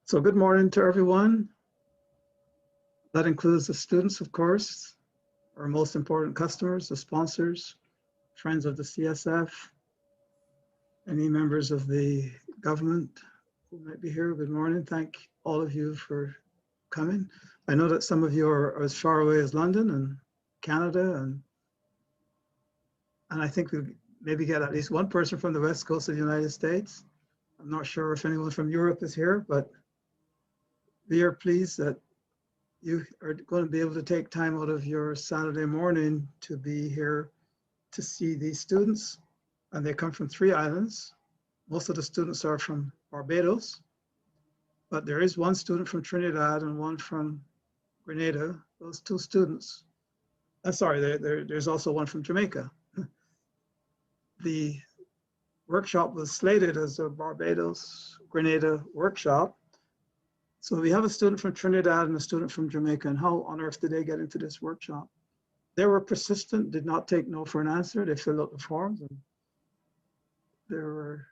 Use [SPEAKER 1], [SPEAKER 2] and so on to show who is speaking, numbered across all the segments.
[SPEAKER 1] So good morning to everyone. That includes the students, of course, our most important customers, the sponsors, friends of the CSF, any members of the government who might be here. Good morning. Thank all of you for coming. I know that some of you are as far away as London and Canada, and I think we maybe get at least one person from the West Coast of the United States. I'm not sure if anyone from Europe is here, but we are pleased that you are going to be able to take time out of your Saturday morning to be here to see these students. And they come from 3 islands. Most of the students are from Barbados, but there is one student from Trinidad and one from Grenada. Those 2 students, I'm sorry, there's also one from Jamaica. The workshop was slated as a Barbados Grenada workshop. So we have a student from Trinidad and a student from Jamaica, and how on earth did they get into this workshop? They were persistent, did not take no for an answer. They filled out the forms and they were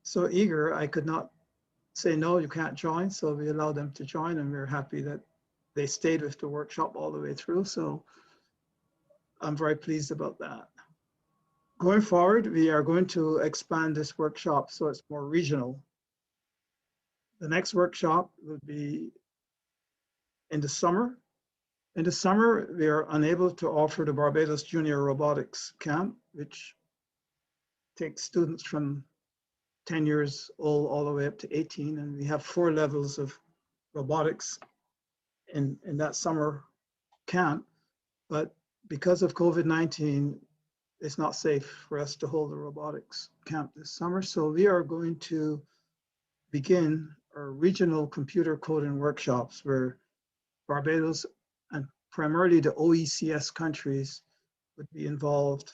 [SPEAKER 1] so eager, I could not say, no, you can't join. So we allowed them to join, and we we're happy that they stayed with the workshop all the way through. So I'm very pleased about that. Going forward, we are going to expand this workshop so it's more regional. The next workshop will be in the summer. In the summer, we are unable to offer the Barbados Junior Robotics Camp, which takes students from 10 years old all the way up to 18. And we have 4 levels of robotics in that summer camp. But because of COVID-19, it's not safe for us to hold a robotics camp this summer. So we are going to begin our regional computer coding workshops where Barbados and primarily the OECS countries would be involved.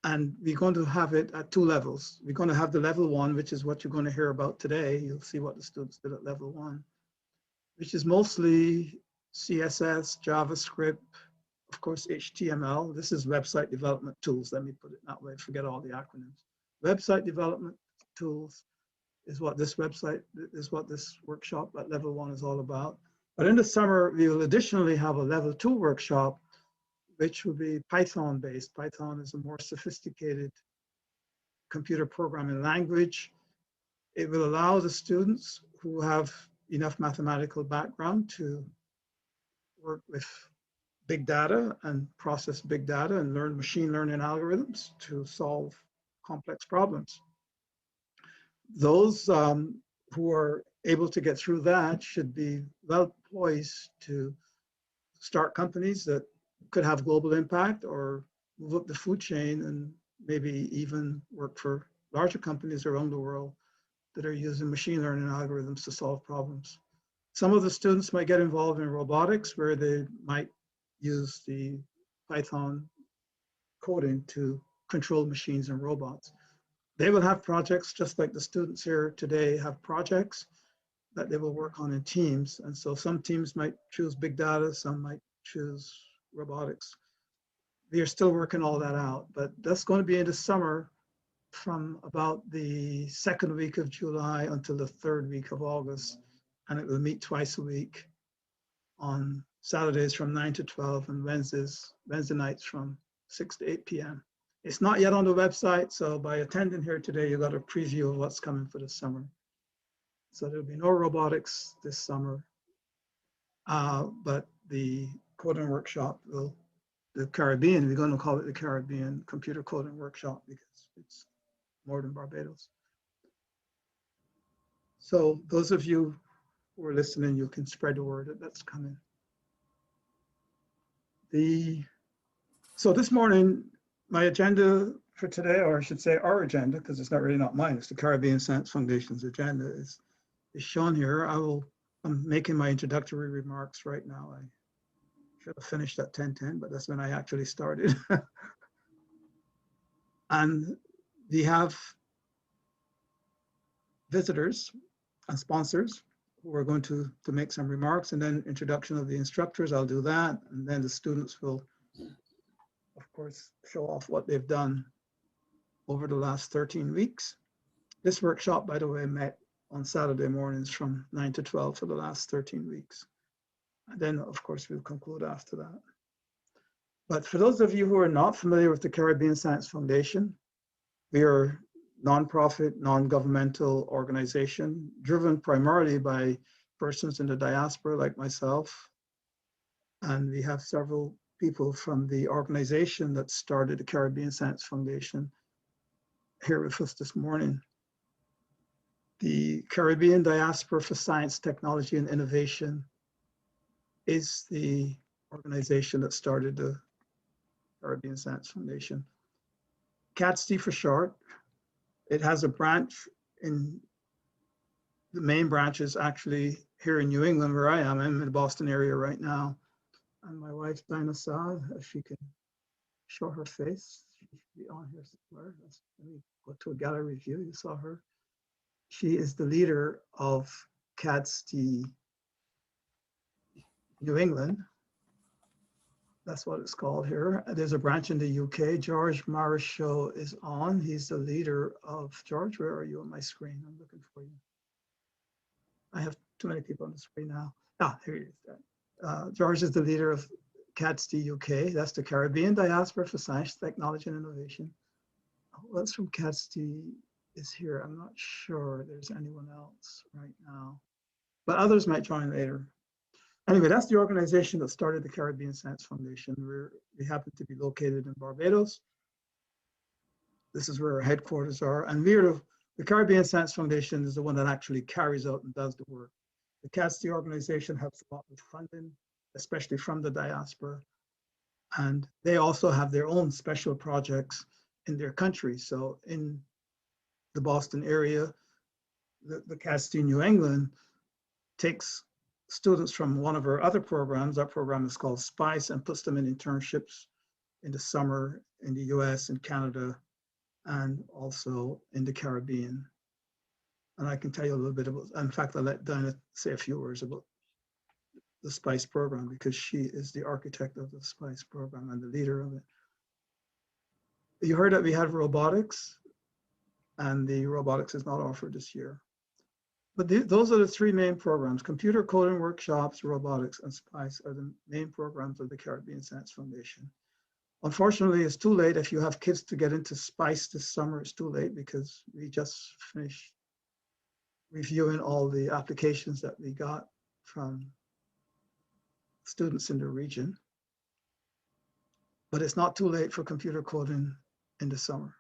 [SPEAKER 1] And we're going to have it at 2 levels. We're going to have the level 1, which is what you're going to hear about today. You'll see what the students did at level 1, which is mostly CSS, JavaScript, of course, HTML. This is website development tools. Let me put it that way. Forget all the acronyms. Website development tools is what this workshop at level 1 is all about. But in the summer, we will additionally have a level 2 workshop, which will be Python based. Python is a more sophisticated computer programming language. It will allow the students who have enough mathematical background to work with big data and process big data and learn machine learning algorithms to solve complex problems. Those who are able to get through that should be well poised to start companies that could have global impact or move up the food chain and maybe even work for larger companies around the world that are using machine learning algorithms to solve problems. Some of the students might get involved in robotics where they might use the Python coding to control machines and robots. They will have projects just like the students here today have projects that they will work on in teams. And so some teams might choose big data, some might choose robotics. We are still working all that out, but that's going to be in the summer from about the 2nd week of July until the 3rd week of August. And it will meet twice a week on Saturdays from 9 to 12 and Wednesday nights from 6 to 8 p.m. It's not yet on the website, so by attending here today, you got a preview of what's coming for the summer. So there'll be no robotics this summer, but the coding workshop will, the Caribbean, we're going to call it the Caribbean Computer Coding Workshop because it's more than Barbados. So those of you who are listening, you can spread the word that that's coming. So this morning, my agenda for today, or I should say our agenda, because it's not really not mine, it's the Caribbean Science Foundation's agenda is shown here. I'm making my introductory remarks right now. I should have finished at 10:10, but that's when I actually started. And we have visitors and sponsors who are going to make some remarks, and then introduction of the instructors, I'll do that. And then the students will, of course, show off what they've done over the last 13 weeks. This workshop, by the way, met on Saturday mornings from 9 to 12 for the last 13 weeks. And then, of course, we'll conclude after that. But for those of you who are not familiar with the Caribbean Science Foundation, we are a nonprofit, non-governmental organization driven primarily by persons in the diaspora like myself. And we have several people from the organization that started the Caribbean Science Foundation here with us this morning. The Caribbean Diaspora for Science, Technology, and Innovation is the organization that started the Caribbean Science Foundation. CATSD for short. It has a branch in, the main branch is actually here in New England where I am. I'm in the Boston area right now. And my wife, Dinah Saad, if she can show her face, she should be on here somewhere. Let me go to a gallery view, you saw her. She is the leader of CATSD New England. That's what it's called here. There's a branch in the UK. George Marichaux is on. He's the leader of, George, where are you on my screen? I'm looking for you. I have too many people on the screen now. Ah, here he is. George is the leader of CATSD UK. That's the Caribbean Diaspora for Science, Technology, and Innovation. Who else from CATSD is here? I'm not sure there's anyone else right now, but others might join later. Anyway, that's the organization that started the Caribbean Science Foundation. We happen to be located in Barbados. This is where our headquarters are. And the Caribbean Science Foundation is the one that actually carries out and does the work. The CATSD organization helps a lot with funding, especially from the diaspora. And they also have their own special projects in their country. So in the Boston area, the CATSD New England takes students from one of our other programs. Our program is called SPICE, and puts them in internships in the summer in the US and Canada, and also in the Caribbean. And I can tell you a little bit about, in fact, I'll let Dinah say a few words about the SPICE program because she is the architect of the SPICE program and the leader of it. You heard that we have robotics, and the robotics is not offered this year. But those are the three main programs: computer coding workshops, robotics, and SPICE are the main programs of the Caribbean Science Foundation. Unfortunately, it's too late. If you have kids to get into SPICE this summer, it's too late because we just finished reviewing all the applications that we got from students in the region. But it's not too late for computer coding in the summer.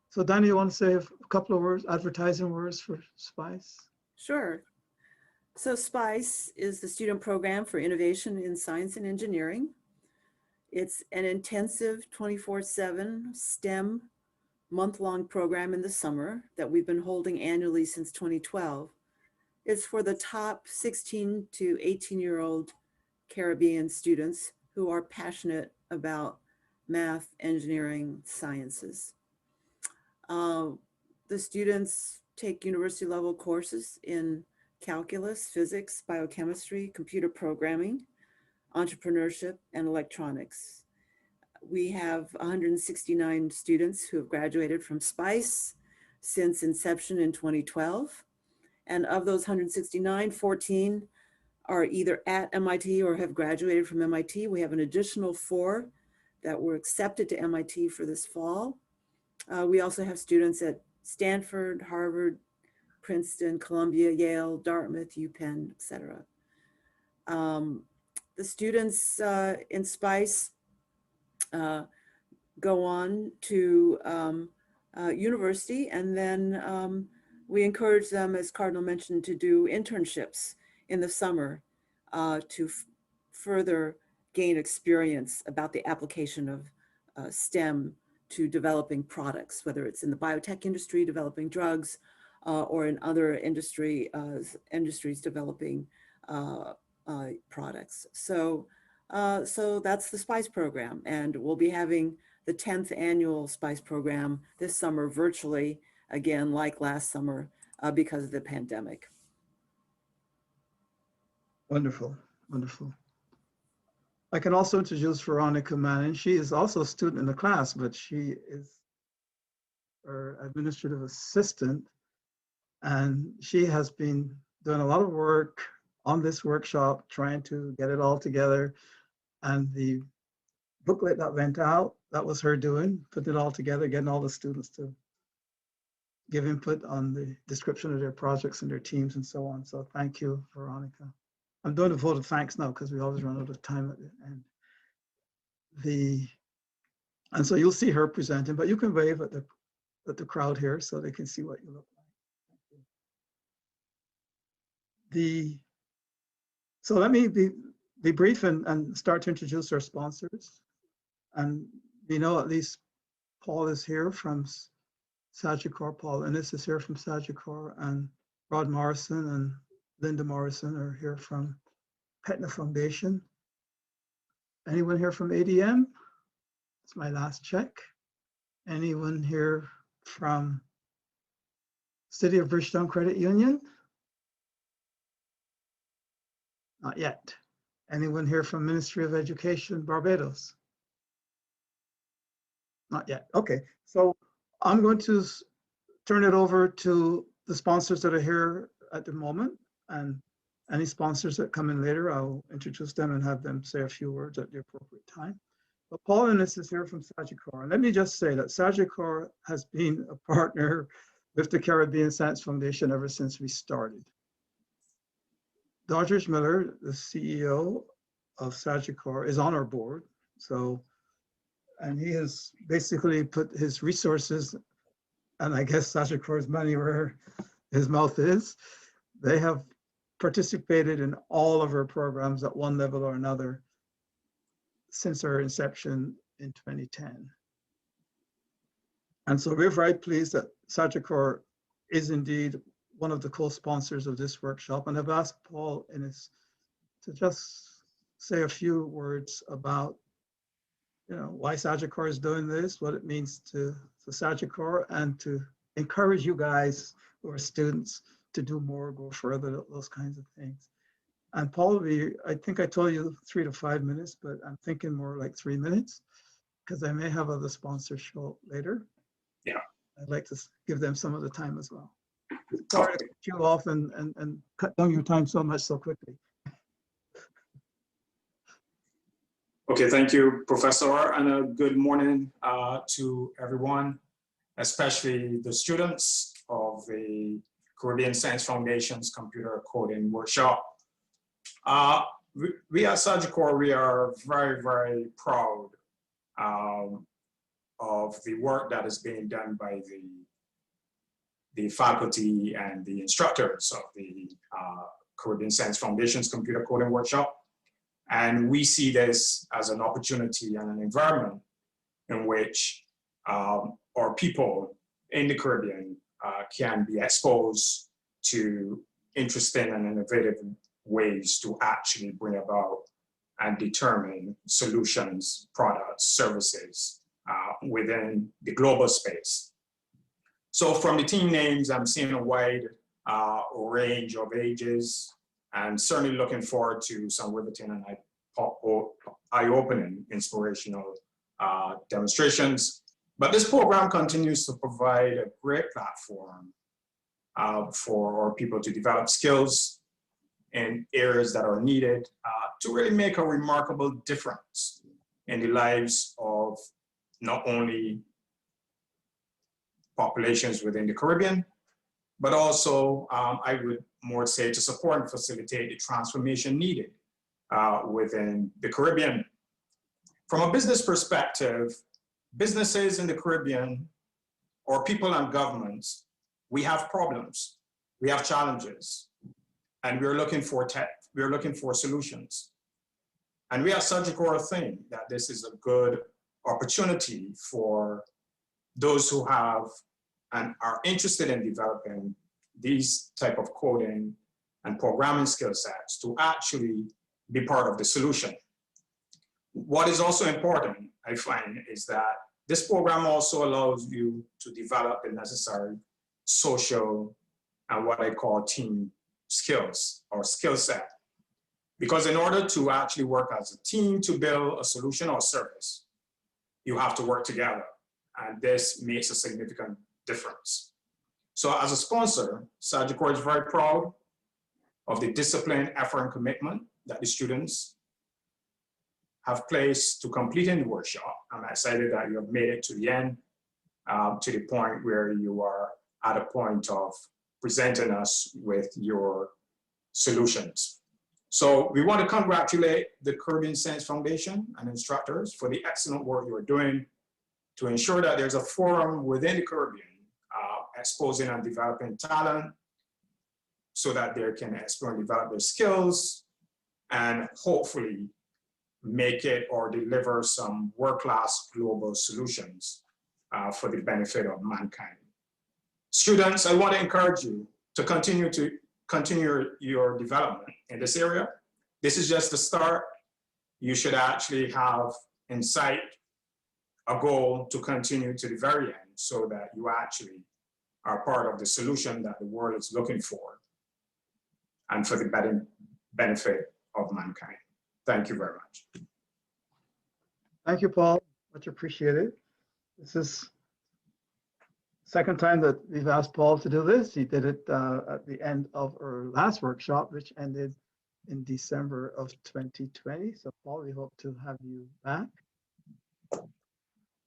[SPEAKER 1] So Danny, you want to say a couple of words, advertising words for SPICE?
[SPEAKER 2] Sure. So SPICE is the student program for innovation in science and engineering. It's an intensive 24/7 STEM month-long program in the summer that we've been holding annually since 2012. It's for the top 16 to 18-year-old Caribbean students who are passionate about math, engineering, sciences. The students take university level courses in calculus, physics, biochemistry, computer programming, entrepreneurship, and electronics. We have 169 students who have graduated from SPICE since inception in 2012. And of those 169, 14 are either at MIT or have graduated from MIT. We have an additional 4 that were accepted to MIT for this fall. We also have students at Stanford, Harvard, Princeton, Columbia, Yale, Dartmouth, UPenn, et cetera. The students in SPICE go on to university, and then we encourage them, as Cardinal mentioned, to do internships in the summer to further gain experience about the application of STEM to developing products, whether it's in the biotech industry, developing drugs, or in other industries developing products. So that's the SPICE program, and we'll be having the 10th annual SPICE program this summer virtually, again, like last summer, because of the pandemic.
[SPEAKER 1] Wonderful, wonderful. I can also introduce Veronica Manning. She is also a student in the class, but she is our administrative assistant And she has been doing a lot of work on this workshop, trying to get it all together. And the booklet that went out, that was her doing, putting it all together, getting all the students to give input on the description of their projects and their teams and so on. So thank you, Veronica. I'm doing a vote of thanks now because we always run out of time at the end. And so you'll see her presenting, but you can wave at the crowd here so they can see what you look like. So let me be brief and start to introduce our sponsors. And we know at least Paul is here from Sagicor, Paul Innes is here from Sagicor, and Rod Morrison and Linda Morrison are here from Petna Foundation. Anyone here from ADM? It's my last check. Anyone here from City of Bridgetown Credit Union? Not yet. Anyone here from Ministry of Education, Barbados? Not yet. Okay, so I'm going to turn it over to the sponsors that are here at the moment, and any sponsors that come in later, I'll introduce them and have them say a few words at the appropriate time. But Paul Innes is here from Sagicor. And let me just say that Sagicor has been a partner with the Caribbean Science Foundation ever since we started. Dodgers Miller, the CEO of Sagicor, is on our board. And he has basically put his resources, and I guess Sagicor's money where his mouth is. They have participated in all of our programs at one level or another since our inception in 2010. And so we're very pleased that Sagicor is indeed one of the co-sponsors of this workshop. And I've asked Paul Innes to just say a few words about why Sagicor is doing this, what it means to Sagicor, and to encourage you guys who are students to do more, go further, those kinds of things. And Paul, I think I told you 3 to 5 minutes, but I'm thinking more like 3 minutes because I may have other sponsors show up later.
[SPEAKER 3] Yeah.
[SPEAKER 1] I'd like to give them some of the time as well. Sorry to cut you off and cut down your time so much so quickly.
[SPEAKER 3] Okay, thank you, Professor, and a good morning to everyone, especially the students of the Caribbean Science Foundation's Computer Coding Workshop. We at Sagicor, we are very, very proud of the work that is being done by the faculty and the instructors of the Caribbean Science Foundation's Computer Coding Workshop. And we see this as an opportunity and an environment in which our people in the Caribbean can be exposed to interesting and innovative ways to actually bring about and determine solutions, products, services within the global space. So from the team names, I'm seeing a wide range of ages, and certainly looking forward to some riveting and eye-opening inspirational demonstrations. But this program continues to provide a great platform for our people to develop skills in areas that are needed to really make a remarkable difference in the lives of not only populations within the Caribbean, but also, I would more say, to support and facilitate the transformation needed within the Caribbean. From a business perspective, businesses in the Caribbean, or people and governments, we have problems, we have challenges, and we're looking for solutions. And we at Sagicor think that this is a good opportunity for those who have and are interested in developing these type of coding and programming skill sets to actually be part of the solution. What is also important, I find, is that this program also allows you to develop the necessary social and what I call team skills or skill set. Because in order to actually work as a team to build a solution or service, you have to work together. And this makes a significant difference. So as a sponsor, Sagicor is very proud of the discipline, effort, and commitment that the students have placed to completing the workshop. I'm excited that you have made it to the end, to the point where you are at a point of presenting us with your solutions. So we want to congratulate the Caribbean Science Foundation and instructors for the excellent work you are doing to ensure that there's a forum within the Caribbean exposing and developing talent so that they can explore and develop their skills and hopefully make it or deliver some world-class global solutions for the benefit of mankind. Students, I want to encourage you to continue your development in this area. This is just the start. You should actually have in sight a goal to continue to the very end so that you actually are part of the solution that the world is looking for and for the benefit of mankind. Thank you very much.
[SPEAKER 1] Thank you, Paul. Much appreciated. This is second time that we've asked Paul to do this. He did it at the end of our last workshop, which ended in December of 2020. So Paul, we hope to have you back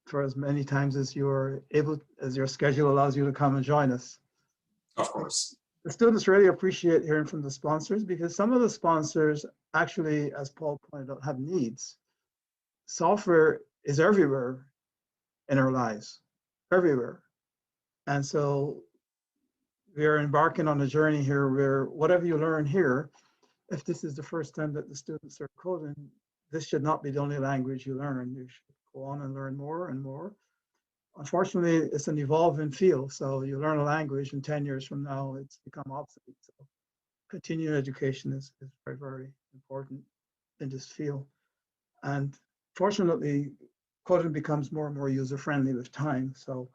[SPEAKER 1] for as many times as you're able, as your schedule allows you to come and join us.
[SPEAKER 3] Of course.
[SPEAKER 1] The students really appreciate hearing from the sponsors because some of the sponsors actually, as Paul pointed out, have needs. Software is everywhere in our lives, everywhere. And so we are embarking on a journey here where whatever you learn here, if this is the first time that the students are coding, this should not be the only language you learn. You should go on and learn more and more. Unfortunately, it's an evolving field. So you learn a language and 10 years from now, it's become obsolete. So continuing education is very, very important in this field. And fortunately, coding becomes more and more user-friendly with time. So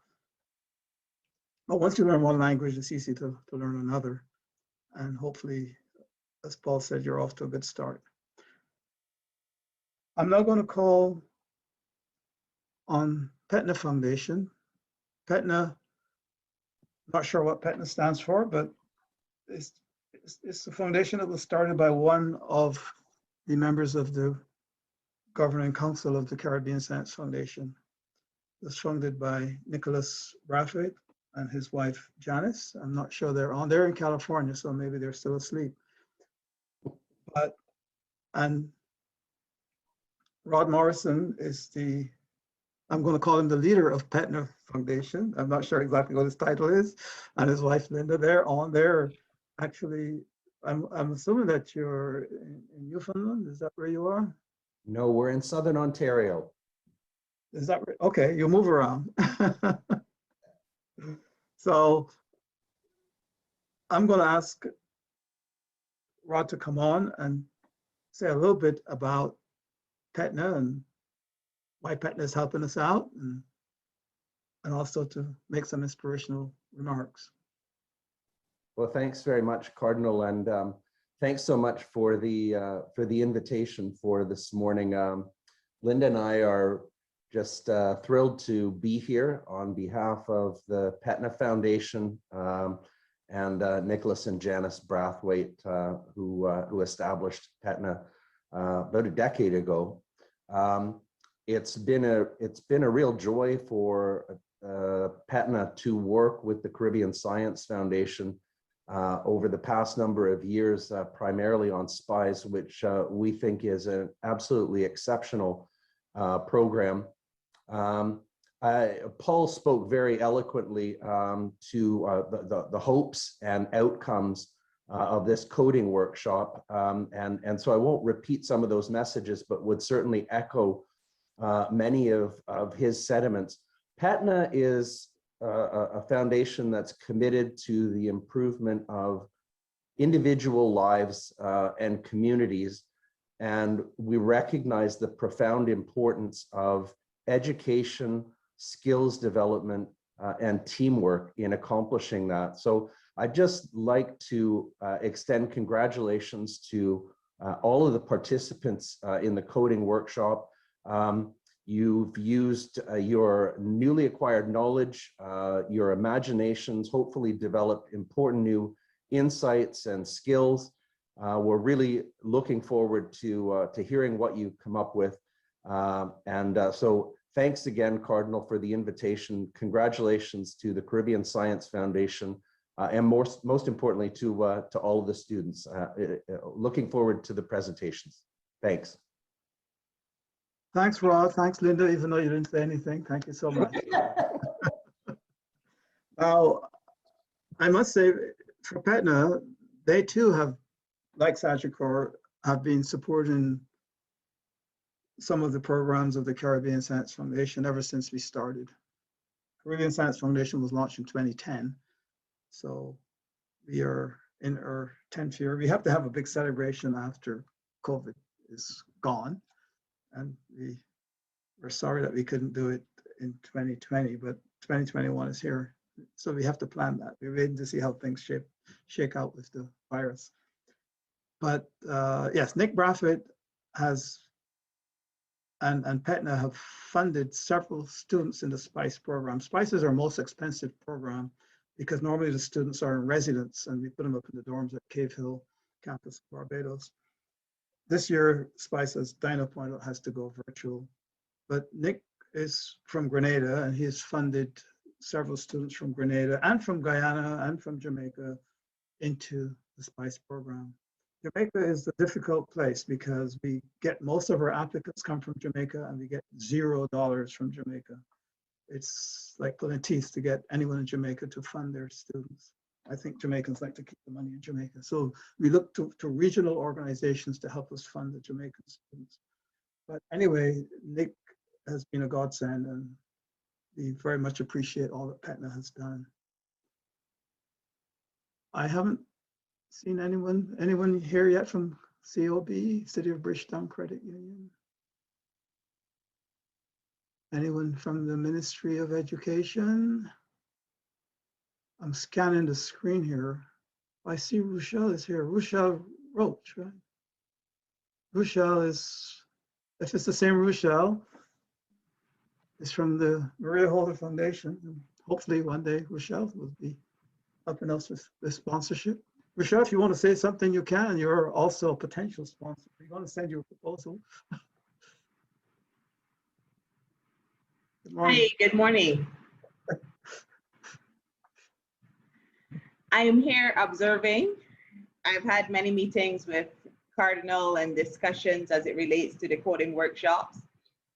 [SPEAKER 1] but once you learn one language, it's easy to learn another. And hopefully, as Paul said, you're off to a good start. I'm now going to call on PETNA Foundation. PETNA, not sure what PETNA stands for, but it's a foundation that was started by one of the members of the Governing Council of the Caribbean Science Foundation. It was funded by Nicholas Brathwaite and his wife, Janice. I'm not sure they're on. They're in California, so maybe they're still asleep. And Rod Morrison is I'm going to call him the leader of PETNA Foundation. I'm not sure exactly what his title is. And his wife, Linda, they're on there. Actually, I'm assuming that you're in Newfoundland. Is that where you are?
[SPEAKER 4] No, we're in Southern Ontario.
[SPEAKER 1] Is that right? Okay, you move around. So I'm going to ask Rod to come on and say a little bit about PETNA and why PETNA is helping us out, and also to make some inspirational remarks.
[SPEAKER 4] Well, thanks very much, Cardinal, and thanks so much for the invitation for this morning. Linda and I are just thrilled to be here on behalf of the PETNA Foundation and Nicholas and Janice Brathwaite, who established PETNA about a decade ago. It's been a real joy for PETNA to work with the Caribbean Science Foundation over the past number of years, primarily on SPIES, which we think is an absolutely exceptional program. Paul spoke very eloquently to the hopes and outcomes of this coding workshop, and so I won't repeat some of those messages, but would certainly echo many of his sentiments. PETNA is a foundation that's committed to the improvement of individual lives and communities, and we recognize the profound importance of education, skills development, and teamwork in accomplishing that. So I'd just like to extend congratulations to all of the participants in the coding workshop. You've used your newly acquired knowledge, your imaginations, hopefully developed important new insights and skills. We're really looking forward to hearing what you come up with. So thanks again, Cardinal, for the invitation. Congratulations to the Caribbean Science Foundation, and most importantly to all of the students. Looking forward to the presentations. Thanks.
[SPEAKER 1] Thanks, Rod. Thanks, Linda, even though you didn't say anything. Thank you so much. Now, I must say, for PETNA, they too have, like Sagicor, have been supporting some of the programs of the Caribbean Science Foundation ever since we started. Caribbean Science Foundation was launched in 2010. So we are in our 10th year. We have to have a big celebration after COVID is gone. And we're sorry that we couldn't do it in 2020, but 2021 is here. So we have to plan that. We're waiting to see how things shake out with the virus. But yes, Nick Braffett has, and PETNA have funded several students in the SPICE program. SPICE is our most expensive program because normally the students are in residence and we put them up in the dorms at Cave Hill campus, Barbados. This year, SPICE, as Dinah pointed out, has to go virtual. But Nick is from Grenada, and he has funded several students from Grenada and from Guyana and from Jamaica into the SPICE program. Jamaica is a difficult place because we get most of our applicants come from Jamaica and we get $0 from Jamaica. It's like pulling teeth to get anyone in Jamaica to fund their students. I think Jamaicans like to keep the money in Jamaica. So we look to regional organizations to help us fund the Jamaican students. But anyway, Nick has been a godsend and we very much appreciate all that PETNA has done. I haven't seen anyone here yet from COB, City of Bridgetown Credit Union? Anyone from the Ministry of Education? I'm scanning the screen here. I see Rochelle is here. Rochelle Roach, right? Rochelle is, if it's the same Rochelle, is from the Maria Holder Foundation. And hopefully one day Rochelle will be helping us with sponsorship. Rochelle, if you want to say something, you can. You're also a potential sponsor. We're going to send you a proposal. Good morning.
[SPEAKER 5] Hi, good morning. I am here observing. I've had many meetings with Cardinal and discussions as it relates to the coding workshops.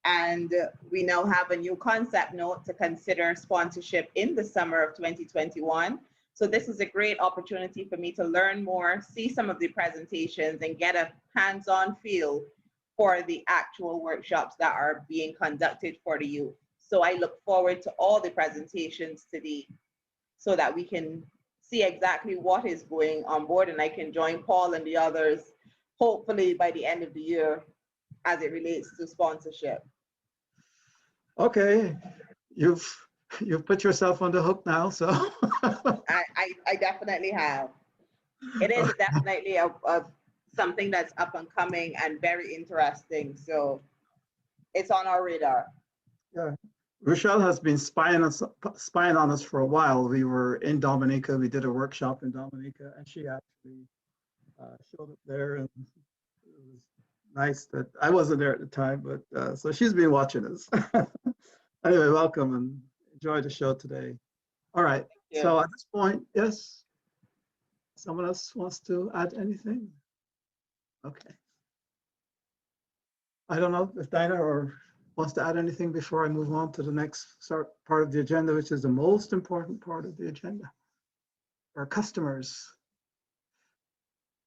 [SPEAKER 5] And we now have a new concept note to consider sponsorship in the summer of 2021. So this is a great opportunity for me to learn more, see some of the presentations and get a hands-on feel for the actual workshops that are being conducted for the youth. So I look forward to all the presentations today so that we can see exactly what is going on board and I can join Paul and the others, hopefully by the end of the year as it relates to sponsorship.
[SPEAKER 1] Okay, you've put yourself on the hook now, so.
[SPEAKER 5] I definitely have. It is definitely a something that's up and coming and very interesting. So it's on our radar.
[SPEAKER 1] Yeah, Rochelle has been spying on us for a while. We were in Dominica. We did a workshop in Dominica, and she actually showed up there, and it was nice that I wasn't there at the time, but so she's been watching us. Anyway, welcome and enjoy the show today. All right. So at this point, yes, someone else wants to add anything? Okay. I don't know if Dinah or wants to add anything before I move on to the next part of the agenda, which is the most important part of the agenda. Our customers.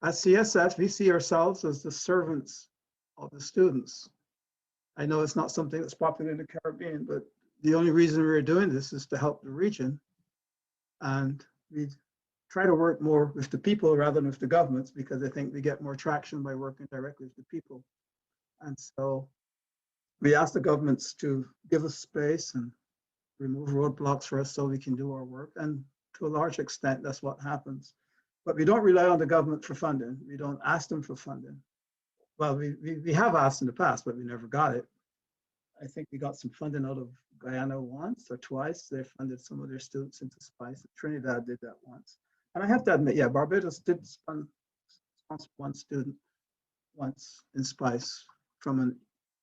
[SPEAKER 1] At CSF, we see ourselves as the servants of the students. I know it's not something that's popular in the Caribbean, but the only reason we're doing this is to help the region. And we try to work more with the people rather than with the governments because I think we get more traction by working directly with the people. And so we ask the governments to give us space and remove roadblocks for us so we can do our work. And to a large extent, that's what happens. But we don't rely on the government for funding. We don't ask them for funding. Well, we have asked in the past, but we never got it. I think we got some funding out of Guyana once or twice. They funded some of their students into SPICE. Trinidad did that once. And I have to admit, yeah, Barbados did sponsor one student once in SPICE from an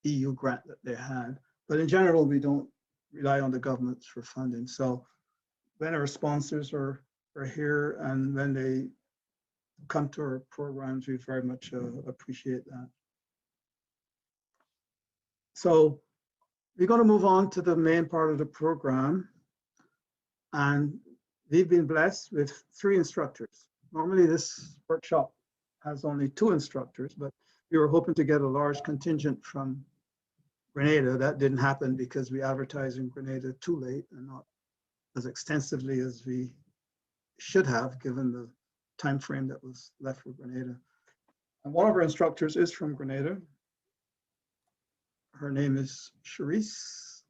[SPEAKER 1] EU grant that they had. But in general, we don't rely on the governments for funding. So when our sponsors are here and when they come to our programs, we very much appreciate that. So we're going to move on to the main part of the program. And we've been blessed with 3 instructors. Normally this workshop has only 2 instructors, but we were hoping to get a large contingent from Grenada. That didn't happen because we advertised in Grenada too late and not as extensively as we should have, given the time frame that was left for Grenada. And one of our instructors is from Grenada. Her name is Charisse.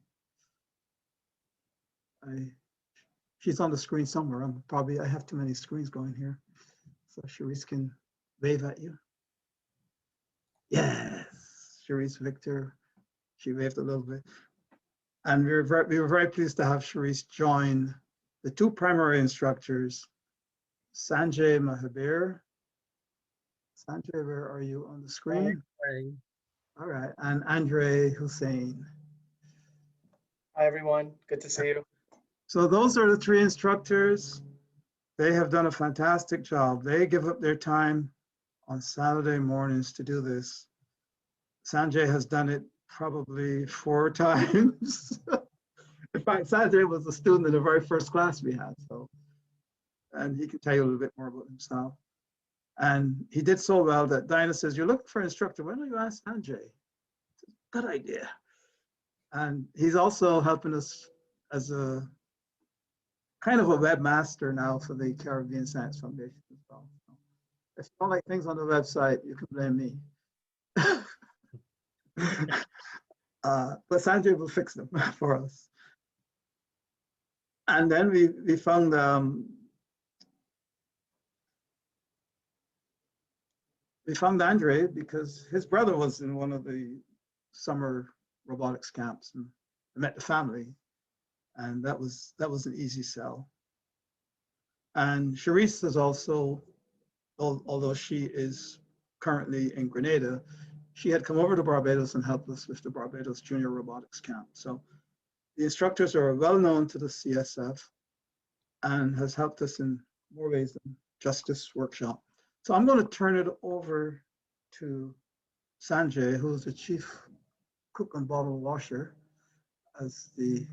[SPEAKER 1] She's on the screen somewhere. I have too many screens going here. So Charisse can wave at you. Yes, Charisse Victor. She waved a little bit. And we were very pleased to have Charisse join the 2 primary instructors, Sanjay Mahabir. Sanjay, where are you on the screen? All right, and Andre Hussein.
[SPEAKER 6] Hi, everyone. Good to see you.
[SPEAKER 1] So those are the 3 instructors. They have done a fantastic job. They give up their time on Saturday mornings to do this. Sanjay has done it probably 4 times. In fact, Sanjay was a student in the very first class we had. So, and he can tell you a little bit more about himself. And he did so well that Diana says, "You're looking for an instructor. Why don't you ask Sanjay?" Good idea. And he's also helping us as a kind of a webmaster now for the Caribbean Science Foundation as well. So if you don't like things on the website, you can blame me. But Sanjay will fix them for us. And then we found Andre because his brother was in one of the summer robotics camps, and I met the family, and that was an easy sell. And Charisse is also, although she is currently in Grenada, she had come over to Barbados and helped us with the Barbados Junior Robotics Camp. So the instructors are well known to the CSF and has helped us in more ways than just this workshop. So I'm going to turn it over to Sanjay, who's the chief cook and bottle washer, as the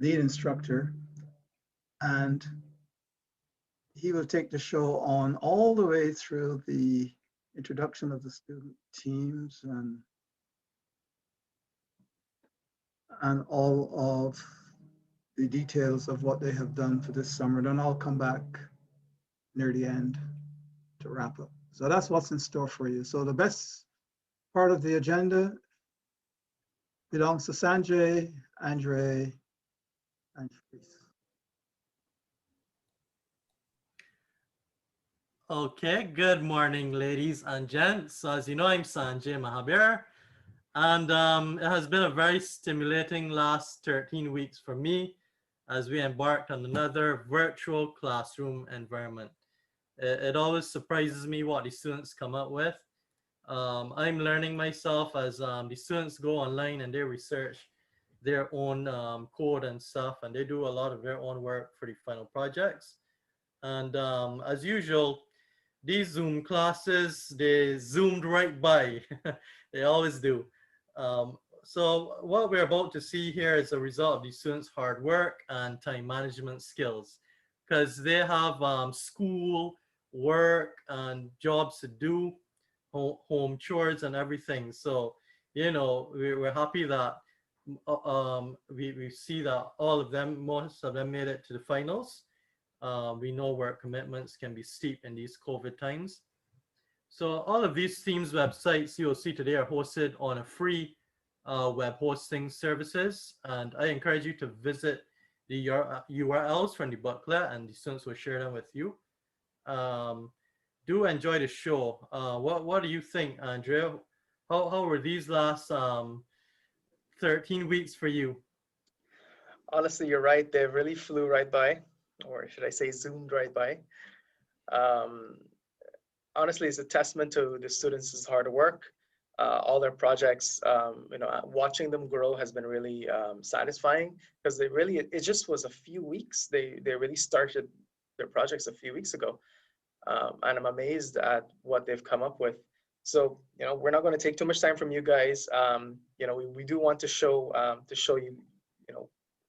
[SPEAKER 1] lead instructor. And he will take the show on all the way through the introduction of the student teams and all of the details of what they have done for this summer. Then I'll come back near the end to wrap up. So that's what's in store for you. So the best part of the agenda belongs to Sanjay, Andre, and Charisse.
[SPEAKER 7] Okay, good morning, ladies and gents. So as you know, I'm Sanjay Mahabir, and it has been a very stimulating last 13 weeks for me as we embarked on another virtual classroom environment. It always surprises me what the students come up with. I'm learning myself as the students go online and they research their own code and stuff, and they do a lot of their own work for the final projects. And as usual, these Zoom classes, they zoomed right by. They always do. So what we're about to see here is a result of the students' hard work and time management skills, because they have school, work, and jobs to do, home chores and everything. So, you know, we're happy that we see that all of them, most of them made it to the finals. We know work commitments can be steep in these COVID times. So all of these themes websites you'll see today are hosted on a free web hosting services. And I encourage you to visit the URLs from the booklet, and the students will share them with you. Do enjoy the show. What do you think, Andrea? How were these last 13 weeks for you?
[SPEAKER 6] Honestly, you're right. They really flew right by, or should I say zoomed right by. Um, Honestly, it's a testament to the students' hard work. All their projects, watching them grow has been really satisfying because it just was a few weeks. They really started their projects a few weeks ago. And I'm amazed at what they've come up with. So, we're not going to take too much time from you guys. We do want to show you,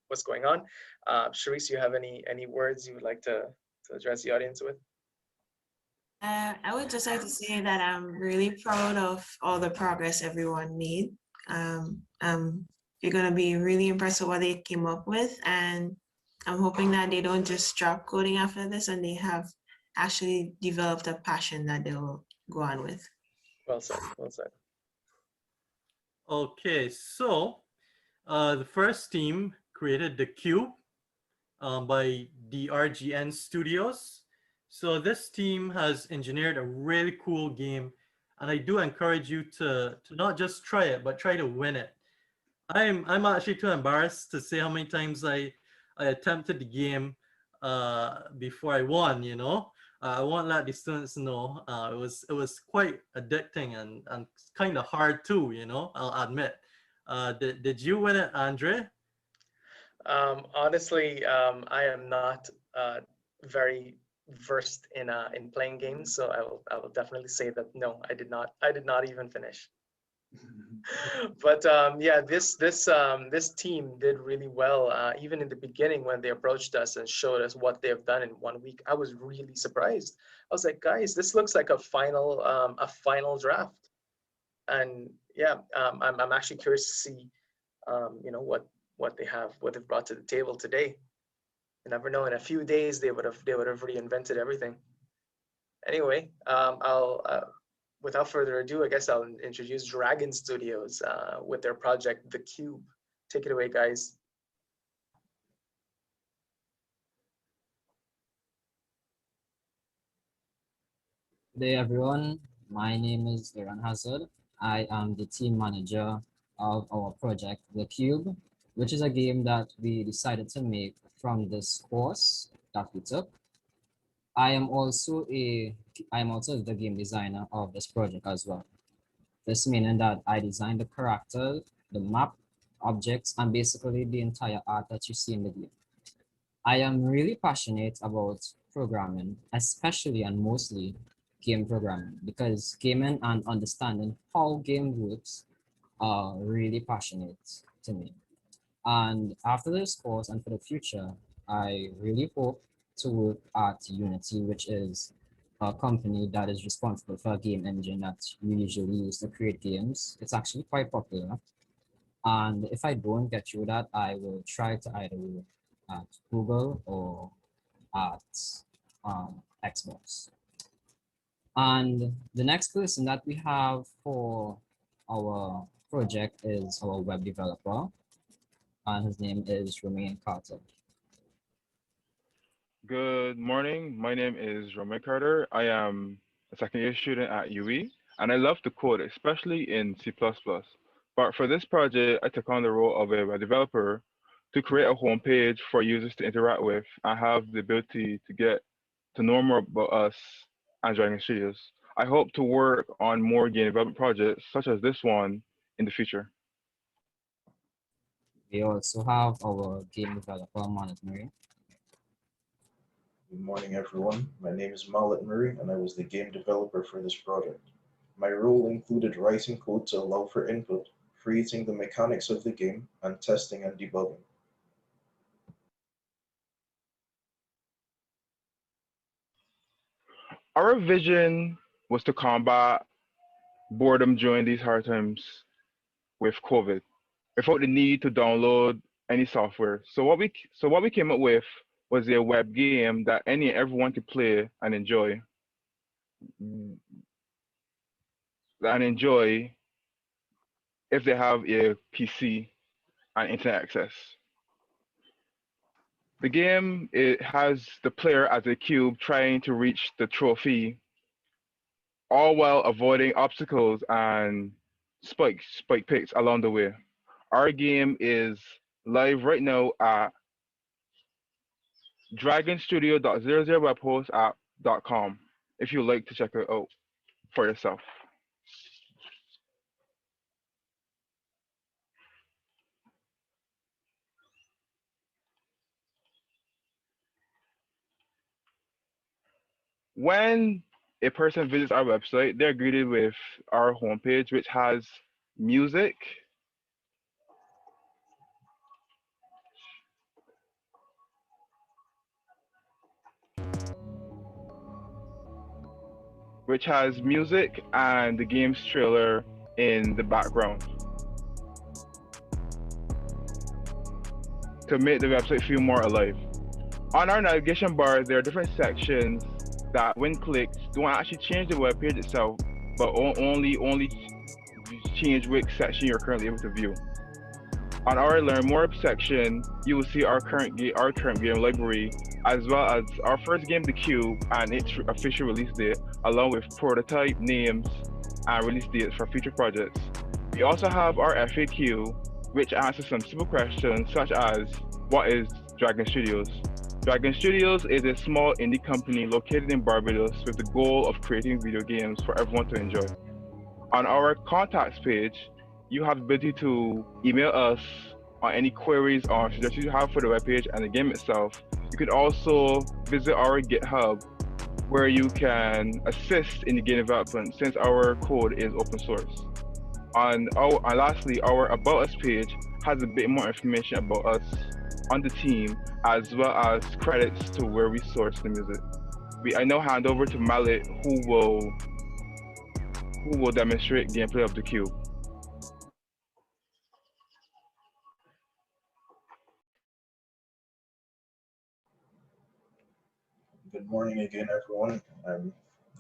[SPEAKER 6] what's going on. Sharice, you have any words you would like to address the audience with?
[SPEAKER 8] I would just like to say that I'm really proud of all the progress everyone made. You're going to be really impressed with what they came up with, and I'm hoping that they don't just drop coding after this and they have actually developed a passion that they'll go on with.
[SPEAKER 6] Well said, well said.
[SPEAKER 7] Okay, so the first team created the Cube by DRGN Studios. So this team has engineered a really cool game, and I do encourage you to not just try it, but try to win it. I'm actually too embarrassed to say how many times I attempted the game before I won. I won't let the students know. It was quite addicting and kind of hard too. I'll admit. Did you win it, Andre?
[SPEAKER 6] Honestly, I am not very versed in playing games, so I will definitely say that no, I did not even finish. But yeah, this team did really well. Even in the beginning when they approached us and showed us what they have done in 1 week, I was really surprised. I was like, guys, this looks like a final draft. And yeah, I'm actually curious to see what they've brought to the table today. You never know, in a few days they would have reinvented everything. Anyway, without further ado, I guess I'll introduce Dragon Studios with their project, The Cube. Take it away, guys.
[SPEAKER 9] Good day, everyone. My name is Aaron Hazard. I am the team manager of our project, The Cube, which is a game that we decided to make from this course that we took. I am also the game designer of this project as well. This meaning that I designed the character, the map, objects, and basically the entire art that you see in the game. I am really passionate about programming, especially and mostly game programming, because gaming and understanding how game works are really passionate to me. And after this course and for the future, I really hope to work at Unity, which is a company that is responsible for a game engine that you usually use to create games. It's actually quite popular. And if I don't get through that, I will try to either work at Google or at Xbox. And the next person that we have for our project is our web developer, and his name is Romain Carter.
[SPEAKER 10] Good morning. My name is Romain Carter. I am a second year student at UE, and I love to code, especially in C++. But for this project, I took on the role of a web developer to create a homepage for users to interact with and have the ability to get to know more about us and Dragon Studios. I hope to work on more game development projects such as this one in the future.
[SPEAKER 9] We also have our game developer, Manet Murray.
[SPEAKER 11] Good morning, everyone. My name is Mallet Murray, and I was the game developer for this project. My role included writing code to allow for input, creating the mechanics of the game, and testing and debugging.
[SPEAKER 10] Our vision was to combat boredom during these hard times with COVID, without the need to download any software. So what we came up with was a web game that everyone could play and enjoy. If they have a PC and internet access. The game, it has the player as a cube trying to reach the trophy, all while avoiding obstacles and spike picks along the way. Our game is live right now at dragonstudio.00webhostapp.com if you'd like to check it out for yourself. When a person visits our website, they're greeted with our homepage, which has music, and the game's trailer in the background to make the website feel more alive. On our navigation bar, there are different sections that, when clicked, don't actually change the web page itself, but only change which section you're currently able to view. On our Learn More section, you will see our current game library, as well as our first game, The Cube, and its official release date, along with prototype names and release dates for future projects. We also have our FAQ, which answers some simple questions such as, what is Dragon Studios? Dragon Studios is a small indie company located in Barbados with the goal of creating video games for everyone to enjoy. On our contacts page, you have the ability to email us on any queries or suggestions you have for the webpage and the game itself. You could also visit our GitHub, where you can assist in the game development since our code is open source. And lastly, our About Us page has a bit more information about us on the team, as well as credits to where we source the music. I now hand over to Mallet, who will demonstrate gameplay of The Cube.
[SPEAKER 11] Good morning again, everyone. I'm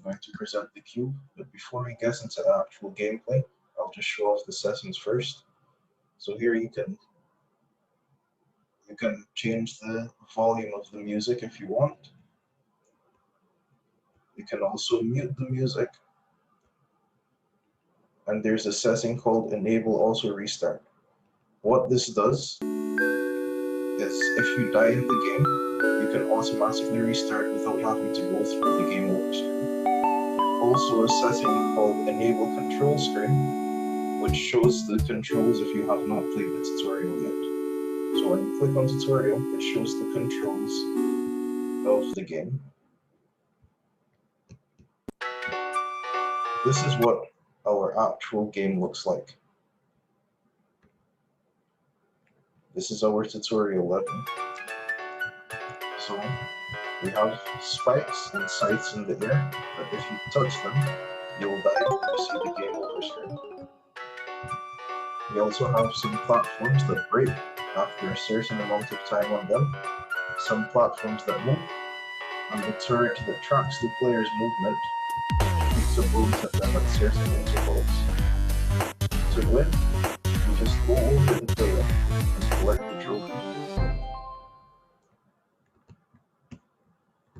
[SPEAKER 11] going to present The Cube, but before we get into the actual gameplay, I'll just show off the settings first. So here you can change the volume of the music if you want. You can also mute the music. And there's a setting called Enable Also Restart. What this does is if you die in the game, you can automatically restart without having to go through the game over screen. Also a setting called Enable Control Screen, which shows the controls if you have not played the tutorial yet. So when you click on tutorial, it shows the controls of the game. This is what our actual game looks like. This is our tutorial level. So we have spikes and sights in the air, but if you touch them, you'll die and you see the game over screen. We also have some platforms that break after a certain amount of time on them, some platforms that move, and the turret that tracks the player's movement shoots a bullet at them at certain intervals. To win, you just go over the player and collect the trophy.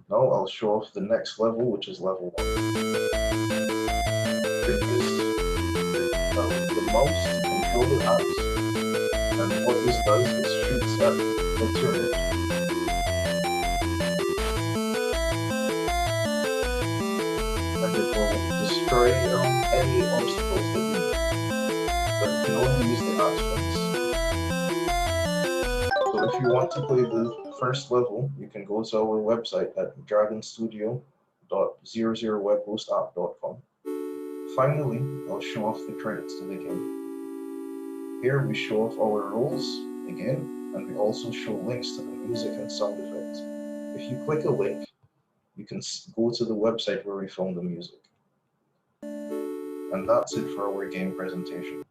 [SPEAKER 11] Now I'll show off the next level, which is level 1. Use the mouse to control the apps, and what this does is shoots at the turret. And it will destroy any obstacles that you need, but you can only use the apps once. So if you want to play the first level, you can go to our website at dragonstudio.00webhostapp.com. Finally, I'll show off the credits to the game. Here we show off our roles again, and we also show links to the music and sound effects. If you click a link, you can go to the website where we filmed the music. And that's it for our game presentation.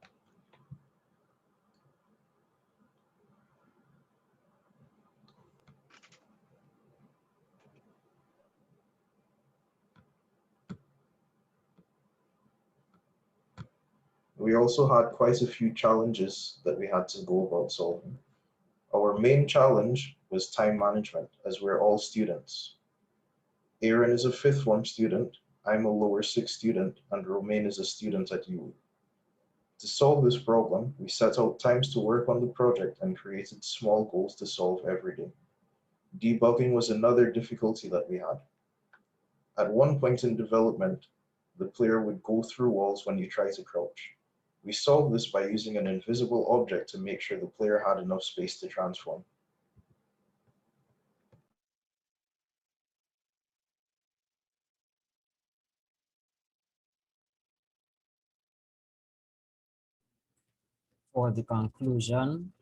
[SPEAKER 11] We also had quite a few challenges that we had to go about solving. Our main challenge was time management, as we're all students. Aaron is a 5th form student, I'm a lower 6th student, and Romain is a student at UWI. To solve this problem, we set out times to work on the project and created small goals to solve every day. Debugging was another difficulty that we had. At one point in development, the player would go through walls when you try to crouch. We solved this by using an invisible object to make sure the player had enough space to transform.
[SPEAKER 9] For the conclusion,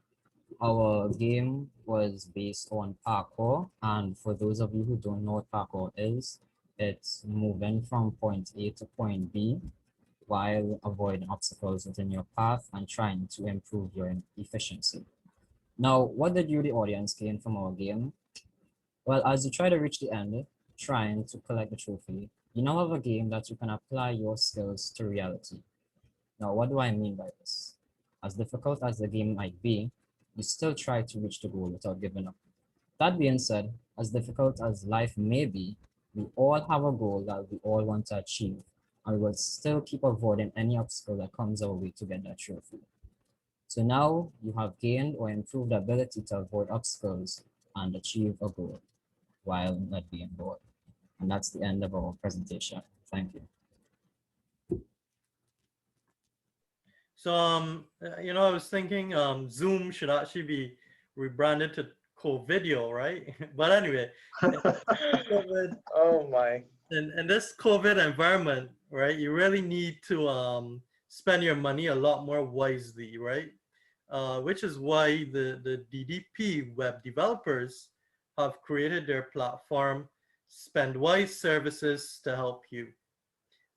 [SPEAKER 9] our game was based on parkour. And for those of you who don't know what parkour is, it's moving from point A to point B while avoiding obstacles within your path and trying to improve your efficiency. Now, what did you, the audience, gain from our game? Well, as you try to reach the end, trying to collect the trophy, you now have a game that you can apply your skills to reality. Now, what do I mean by this? As difficult as the game might be, you still try to reach the goal without giving up. That being said, as difficult as life may be, we all have a goal that we all want to achieve, and we will still keep avoiding any obstacle that comes our way to get that trophy. So now you have gained or improved the ability to avoid obstacles and achieve a goal while not being bored. And that's the end of our presentation. Thank you.
[SPEAKER 7] So, I was thinking Zoom should actually be rebranded to COVID, right? But anyway, COVID,
[SPEAKER 6] Oh my.
[SPEAKER 7] in this COVID environment, right, you really need to spend your money a lot more wisely, right? Which is why the DDP web developers have created their platform, SpendWise Services, to help you.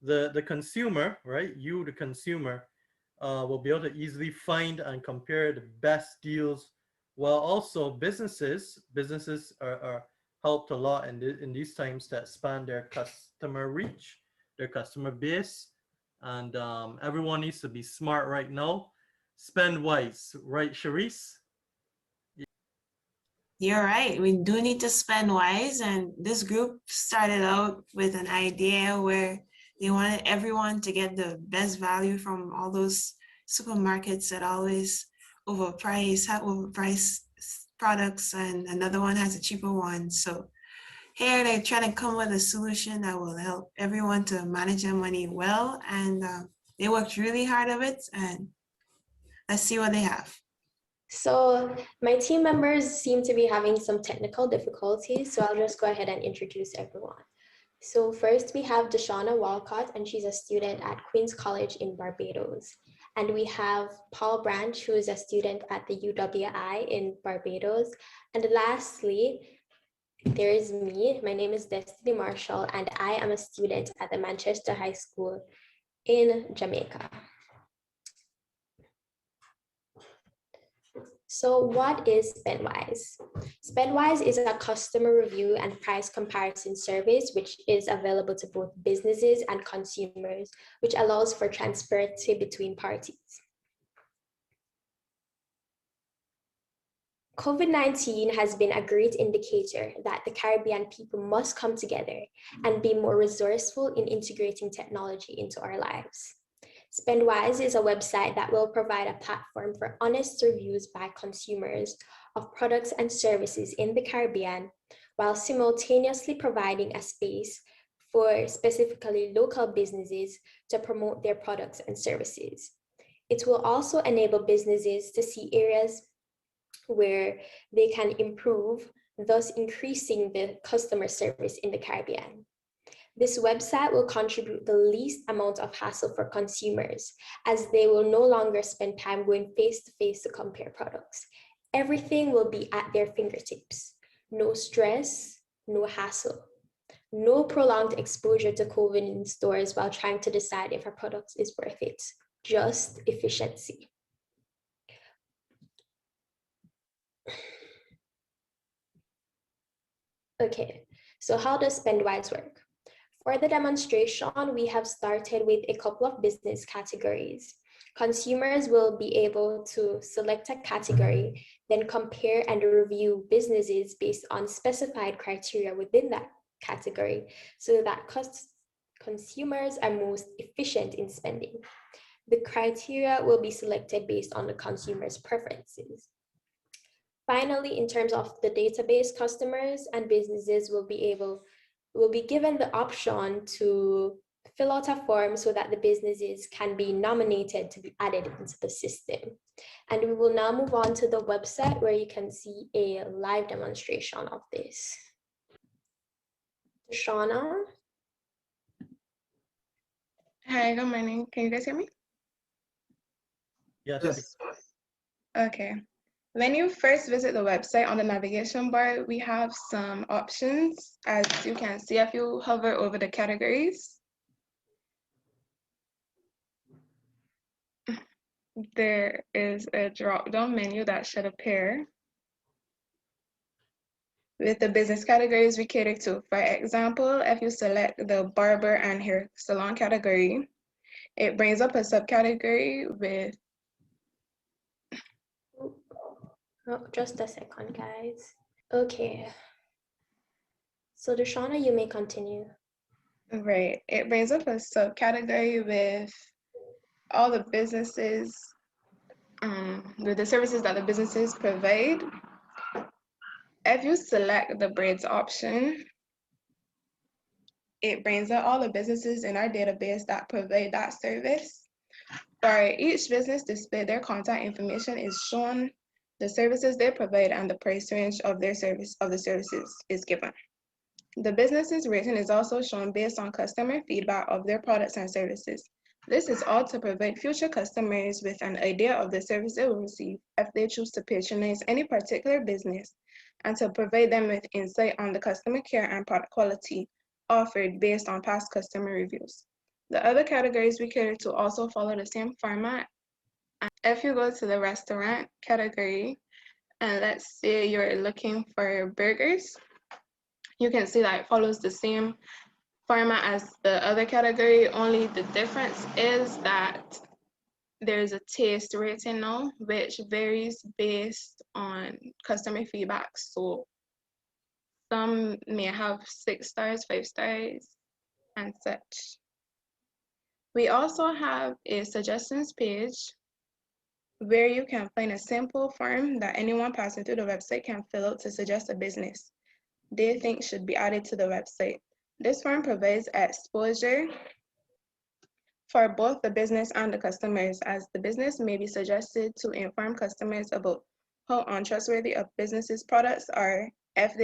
[SPEAKER 7] The consumer, right, you, the consumer, will be able to easily find and compare the best deals, while also businesses are helped a lot in these times to expand their customer reach, their customer base, and everyone needs to be smart right now. Spend wise, right, Charisse?
[SPEAKER 8] You're right. We do need to spend wise. And this group started out with an idea where they wanted everyone to get the best value from all those supermarkets that always have overpriced products, and another one has a cheaper one. So here they're trying to come with a solution that will help everyone to manage their money well. And they worked really hard of it. And let's see what they have.
[SPEAKER 12] So my team members seem to be having some technical difficulties, so I'll just go ahead and introduce everyone. So first we have Deshauna Walcott, and she's a student at Queen's College in Barbados. And we have Paul Branch, who is a student at the UWI in Barbados. And lastly, there is me. My name is Destiny Marshall, and I am a student at the Manchester High School in Jamaica. So what is SpendWise? SpendWise is a customer review and price comparison service, which is available to both businesses and consumers, which allows for transparency between parties. COVID-19 has been a great indicator that the Caribbean people must come together and be more resourceful in integrating technology into our lives. SpendWise is a website that will provide a platform for honest reviews by consumers of products and services in the Caribbean, while simultaneously providing a space for specifically local businesses to promote their products and services. It will also enable businesses to see areas where they can improve, thus increasing the customer service in the Caribbean. This website will contribute the least amount of hassle for consumers, as they will no longer spend time going face-to-face to compare products. Everything will be at their fingertips. No stress, no hassle. No prolonged exposure to COVID in stores while trying to decide if a product is worth it. Just efficiency. Okay, so how does SpendWise work? For the demonstration, we have started with a couple of business categories. Consumers will be able to select a category, then compare and review businesses based on specified criteria within that category, so that consumers are most efficient in spending. The criteria will be selected based on the consumer's preferences. Finally, in terms of the database, customers and businesses will be given the option to fill out a form so that the businesses can be nominated to be added into the system. And we will now move on to the website where you can see a live demonstration of this. Shauna?
[SPEAKER 13] Hi, good morning. Can you guys hear me?
[SPEAKER 7] Yes.
[SPEAKER 13] Okay. When you first visit the website, on the navigation bar, we have some options. As you can see, if you hover over the categories, there is a drop-down menu that should appear with the business categories we cater to. For example, if you select the barber and hair salon category, it brings up a subcategory with...
[SPEAKER 12] Oh, just a second, guys. Okay. So Deshauna, you may continue.
[SPEAKER 13] Right. It brings up a subcategory with all the businesses, with the services that the businesses provide. If you select the braids option, it brings up all the businesses in our database that provide that service. For each business displayed, their contact information is shown, the services they provide, and the price range of the services is given. The business's rating is also shown based on customer feedback of their products and services. This is all to provide future customers with an idea of the service they will receive if they choose to patronize any particular business, and to provide them with insight on the customer care and product quality offered based on past customer reviews. The other categories we cater to also follow the same format. If you go to the restaurant category, and let's say you're looking for burgers, you can see that it follows the same format as the other category, only the difference is that there's a taste rating now, which varies based on customer feedback. So some may have 6 stars, 5 stars, and such. We also have a suggestions page where you can find a simple form that anyone passing through the website can fill out to suggest a business they think should be added to the website. This form provides exposure for both the business and the customers, as the business may be suggested to inform customers about how untrustworthy a business's products are if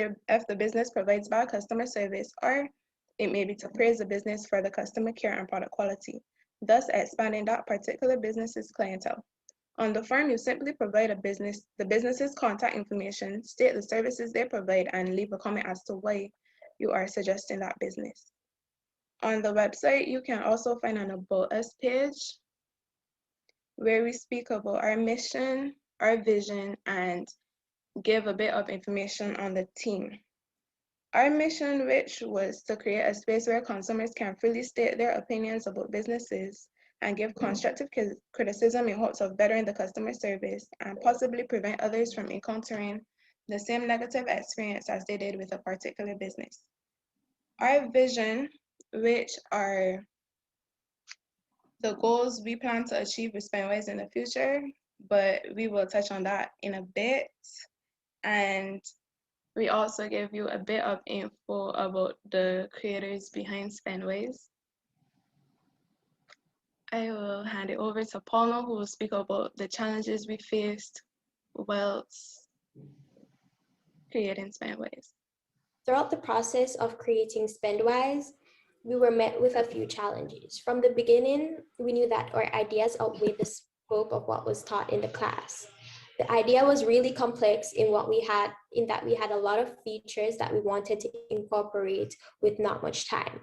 [SPEAKER 13] the business provides bad customer service, or it may be to praise the business for the customer care and product quality, thus expanding that particular business's clientele. On the form, you simply provide the business's contact information, state the services they provide, and leave a comment as to why you are suggesting that business. On the website, you can also find an About Us page where we speak about our mission, our vision, and give a bit of information on the team. Our mission, which was to create a space where consumers can freely state their opinions about businesses and give constructive criticism in hopes of bettering the customer service and possibly prevent others from encountering the same negative experience as they did with a particular business. Our vision, which are the goals we plan to achieve with Spendwise in the future, but we will touch on that in a bit. And we also give you a bit of info about the creators behind Spendwise. I will hand it over to Paula, who will speak about the challenges we faced whilst creating Spendwise.
[SPEAKER 12] Throughout the process of creating Spendwise, we were met with a few challenges. From the beginning, we knew that our ideas outweighed the scope of what was taught in the class. The idea was really complex in that we had a lot of features that we wanted to incorporate with not much time.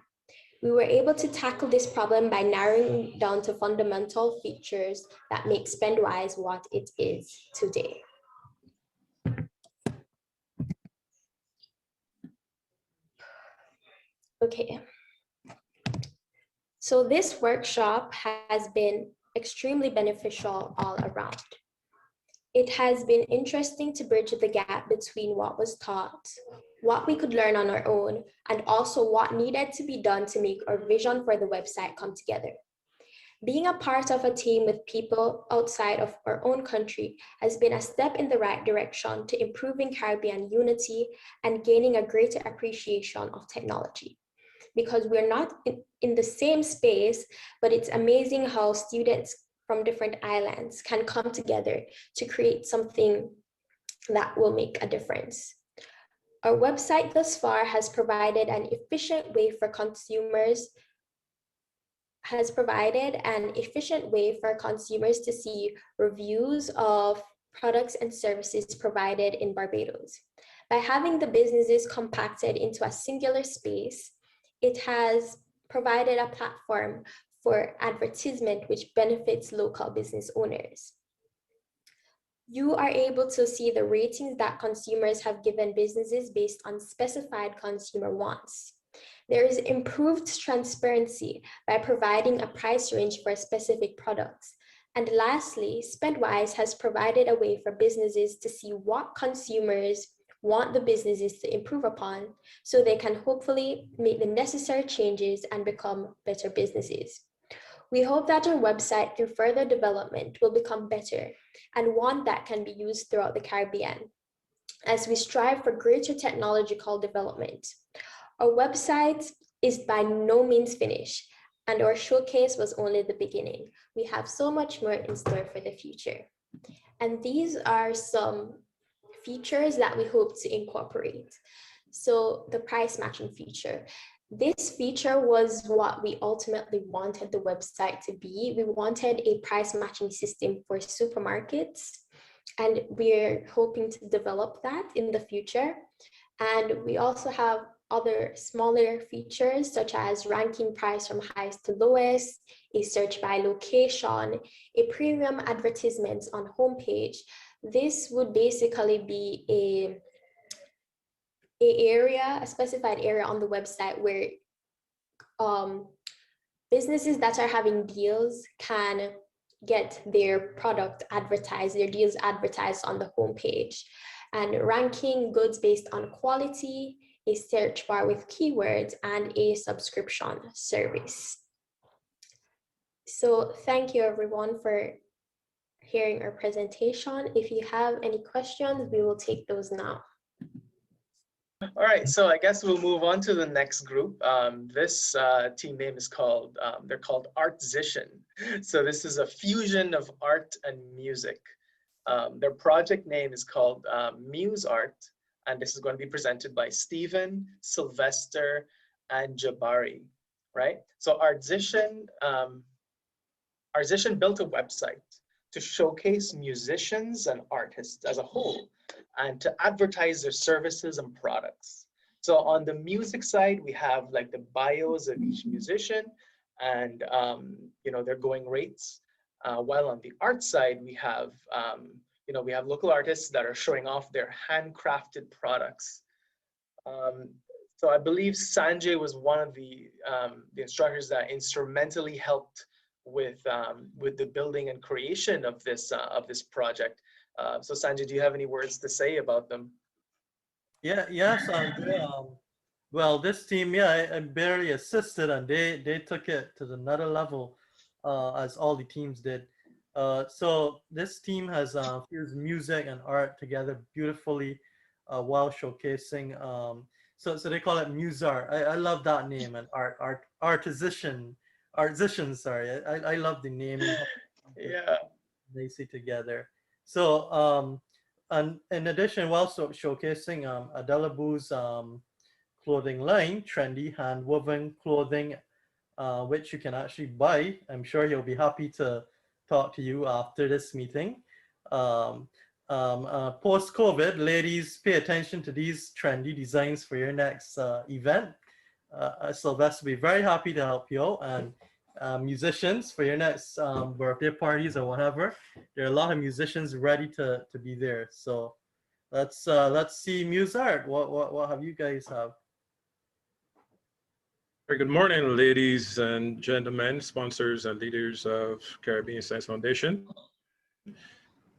[SPEAKER 12] We were able to tackle this problem by narrowing down to fundamental features that make Spendwise what it is today. Okay. So this workshop has been extremely beneficial all around. It has been interesting to bridge the gap between what was taught, what we could learn on our own, and also what needed to be done to make our vision for the website come together. Being a part of a team with people outside of our own country has been a step in the right direction to improving Caribbean unity and gaining a greater appreciation of technology. Because we're not in the same space, but it's amazing how students from different islands can come together to create something that will make a difference. Our website thus far has provided an efficient way for consumers to see reviews of products and services provided in Barbados. By having the businesses compacted into a singular space, it has provided a platform for advertisement which benefits local business owners. You are able to see the ratings that consumers have given businesses based on specified consumer wants. There is improved transparency by providing a price range for specific products. And lastly, SpendWise has provided a way for businesses to see what consumers want the businesses to improve upon so they can hopefully make the necessary changes and become better businesses. We hope that our website through further development will become better and one that can be used throughout the Caribbean as we strive for greater technological development. Our website is by no means finished, and our showcase was only the beginning. We have so much more in store for the future. And these are some features that we hope to incorporate. So the price matching feature. This feature was what we ultimately wanted the website to be. We wanted a price matching system for supermarkets, and we're hoping to develop that in the future. And we also have other smaller features such as ranking price from highest to lowest, a search by location, a premium advertisements on homepage. This would basically be a specified area on the website where businesses that are having deals can get their product advertised, their deals advertised on the homepage. And ranking goods based on quality, a search bar with keywords, and a subscription service. So thank you everyone for hearing our presentation. If you have any questions, we will take those now.
[SPEAKER 6] All right, so I guess we'll move on to the next group. This team name is called, they're called Artzition. So this is a fusion of art and music. Their project name is called Muse Art, and this is going to be presented by Stephen, Sylvester, and Jabari, right? So Artzition built a website to showcase musicians and artists as a whole and to advertise their services and products. So on the music side, we have like the bios of each musician and their going rates. While on the art side, we have we have local artists that are showing off their handcrafted products. So I believe Sanjay was one of the instructors that instrumentally helped with the building and creation of this project. So Sanjay, do you have any words to say about them?
[SPEAKER 7] Yes, Andre. Well, this team, I barely assisted, and they took it to another level, as all the teams did. So this team has fused music and art together beautifully, while showcasing. So they call it Muse Art. I love that name, and Artzition. Sorry, I love the naming.
[SPEAKER 6] Yeah.
[SPEAKER 7] They see together. So and in addition, while showcasing Adelabu's clothing line, trendy hand-woven clothing, which you can actually buy. I'm sure he'll be happy to talk to you after this meeting. Post-COVID, ladies, pay attention to these trendy designs for your next event. Sylvester will be very happy to help you out, and musicians for your next birthday parties or whatever. There are a lot of musicians ready to be there. So let's see Muse Art. What have you guys have?
[SPEAKER 14] Very good morning, ladies and gentlemen, sponsors and leaders of Caribbean Science Foundation.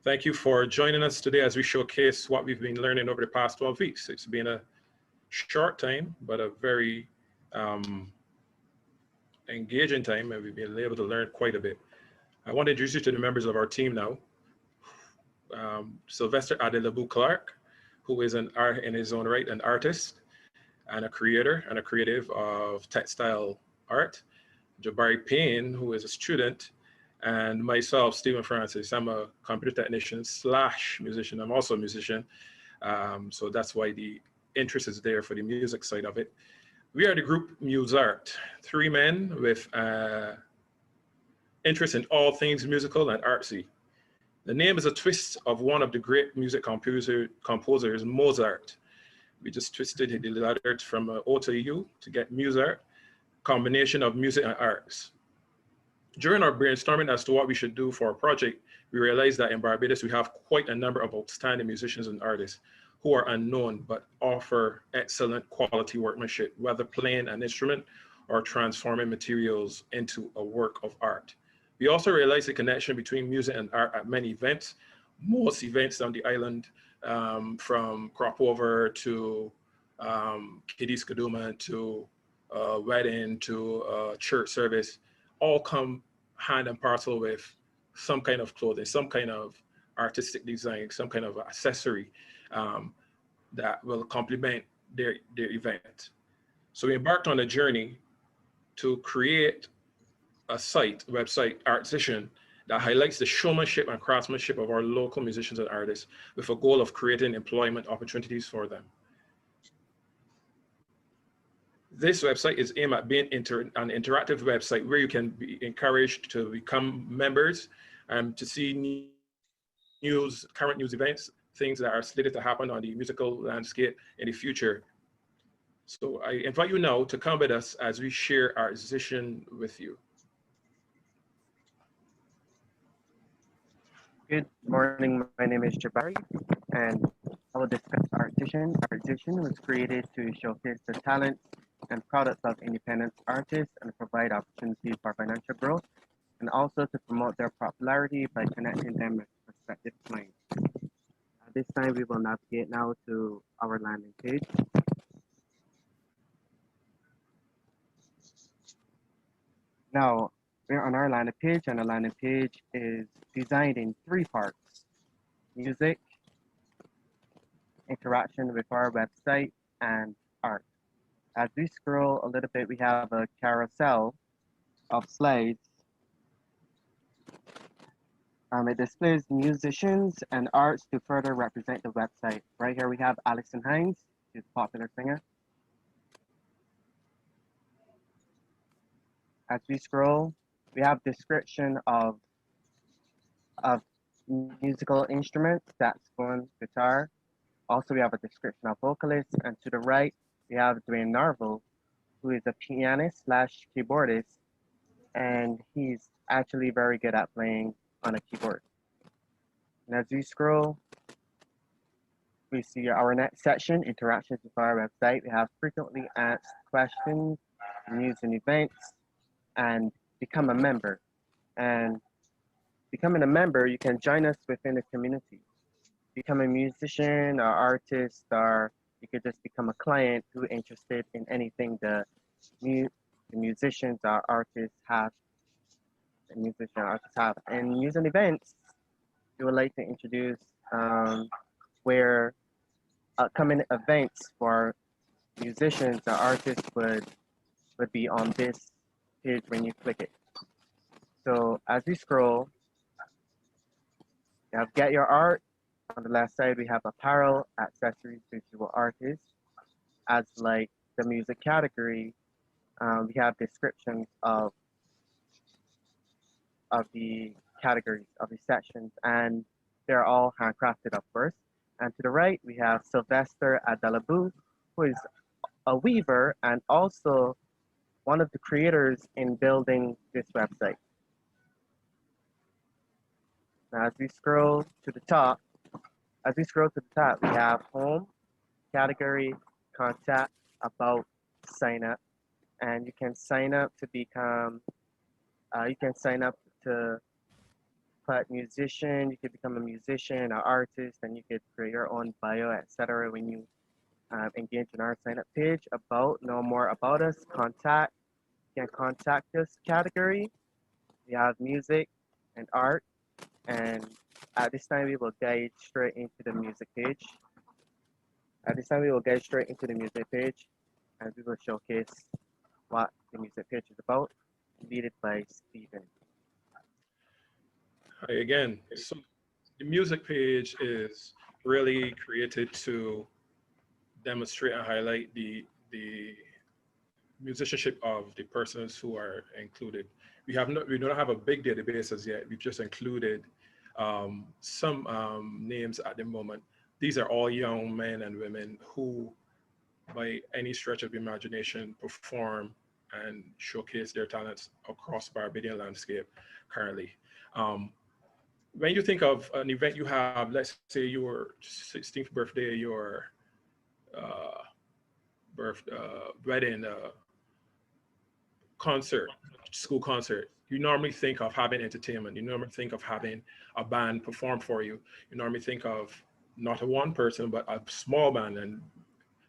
[SPEAKER 14] Thank you for joining us today as we showcase what we've been learning over the past 12 weeks. It's been a short time, but a very engaging time, and we've been able to learn quite a bit. I want to introduce you to the members of our team now. Sylvester Adelabu Clark, who is an art in his own right, an artist and a creator and a creative of textile art. Jabari Payne, who is a student, and myself, Stephen Francis. I'm a computer technician / musician. I'm also a musician. So that's why the interest is there for the music side of it. We are the group Muse Art, 3 men with interest in all things musical and artsy. The name is a twist of one of the great music composers, Mozart. We just twisted the letter from O to U to get Muse Art, combination of music and arts. During our brainstorming as to what we should do for our project, we realized that in Barbados, we have quite a number of outstanding musicians and artists who are unknown but offer excellent quality workmanship, whether playing an instrument or transforming materials into a work of art. We also realized the connection between music and art at many events. Most events on the island, from crop over to Kiddies Kaduma to wedding to church service, all come hand and parcel with some kind of clothing, some kind of artistic design, some kind of accessory that will complement their event. So we embarked on a journey to create a website, Artisan, that highlights the showmanship and craftsmanship of our local musicians and artists with a goal of creating employment opportunities for them. This website is aimed at being an interactive website where you can be encouraged to become members and to see news, current news events, things that are slated to happen on the musical landscape in the future. So I invite you now to come with us as we share our decision with you.
[SPEAKER 15] Good morning, my name is Jabari, and I will discuss Artisan. Artisan was created to showcase the talent and products of independent artists and provide opportunities for financial growth, and also to promote their popularity by connecting them with prospective clients. At this time, we will navigate now to our landing page. Now, we're on our landing page, and the landing page is designed in 3 parts: music, interaction with our website, and art. As we scroll a little bit, we have a carousel of slides. It displays musicians and arts to further represent the website. Right here we have Alison Hines, she's a popular singer. As we scroll, we have description of musical instruments, saxophone, guitar. Also, we have a description of vocalists, and to the right, we have Dwayne Narvel, who is a pianist / keyboardist, and he's actually very good at playing on a keyboard. And as we scroll, we see our next section, interactions with our website. We have frequently asked questions, news and events, and become a member. And becoming a member, you can join us within the community. Become a musician or artist, or you could just become a client who is interested in anything the musicians or artists have. And news and events, we would like to introduce where upcoming events for musicians or artists would be on this page when you click it. So as we scroll, we have Get Your Art. On the left side, we have apparel, accessories, visual artists. As like the music category, we have descriptions of the categories, of the sections, and they're all handcrafted, of course. And to the right, we have Sylvester Adelabu, who is a weaver and also one of the creators in building this website. Now, as we scroll to the top, we have home, category, contact, about, sign up, and you can sign up to become, put musician, you could become a musician or artist, and you could create your own bio, etc. when you engage in our sign up page. About, know more about us, contact, can contact us category. We have music and art. And at this time, we will guide straight into the music page. At this time, we will guide straight into the music page and we will showcase what the music page is about, leaded by Stephen.
[SPEAKER 14] Hi again. So the music page is really created to demonstrate and highlight the musicianship of the persons who are included. We don't have a big database as yet. We've just included some names at the moment. These are all young men and women who, by any stretch of imagination, perform and showcase their talents across Barbadian landscape currently. When you think of an event you have, let's say your 16th birthday, your wedding, concert, school concert, you normally think of having entertainment. You normally think of having a band perform for you. You normally think of not a one person, but a small band. And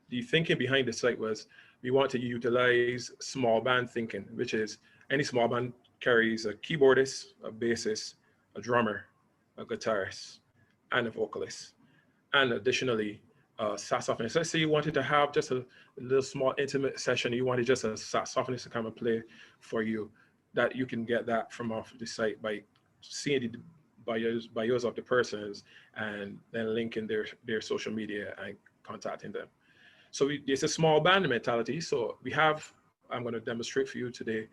[SPEAKER 14] the thinking behind the site was we want to utilize small band thinking, which is any small band carries a keyboardist, a bassist, a drummer, a guitarist, and a vocalist. And additionally, saxophonist. Let's say you wanted to have just a little small intimate session. You wanted just a saxophonist to come and play for you. That you can get that from off the site by seeing the bios of the persons and then linking their social media and contacting them. So it's a small band mentality. So we have, I'm going to demonstrate for you today,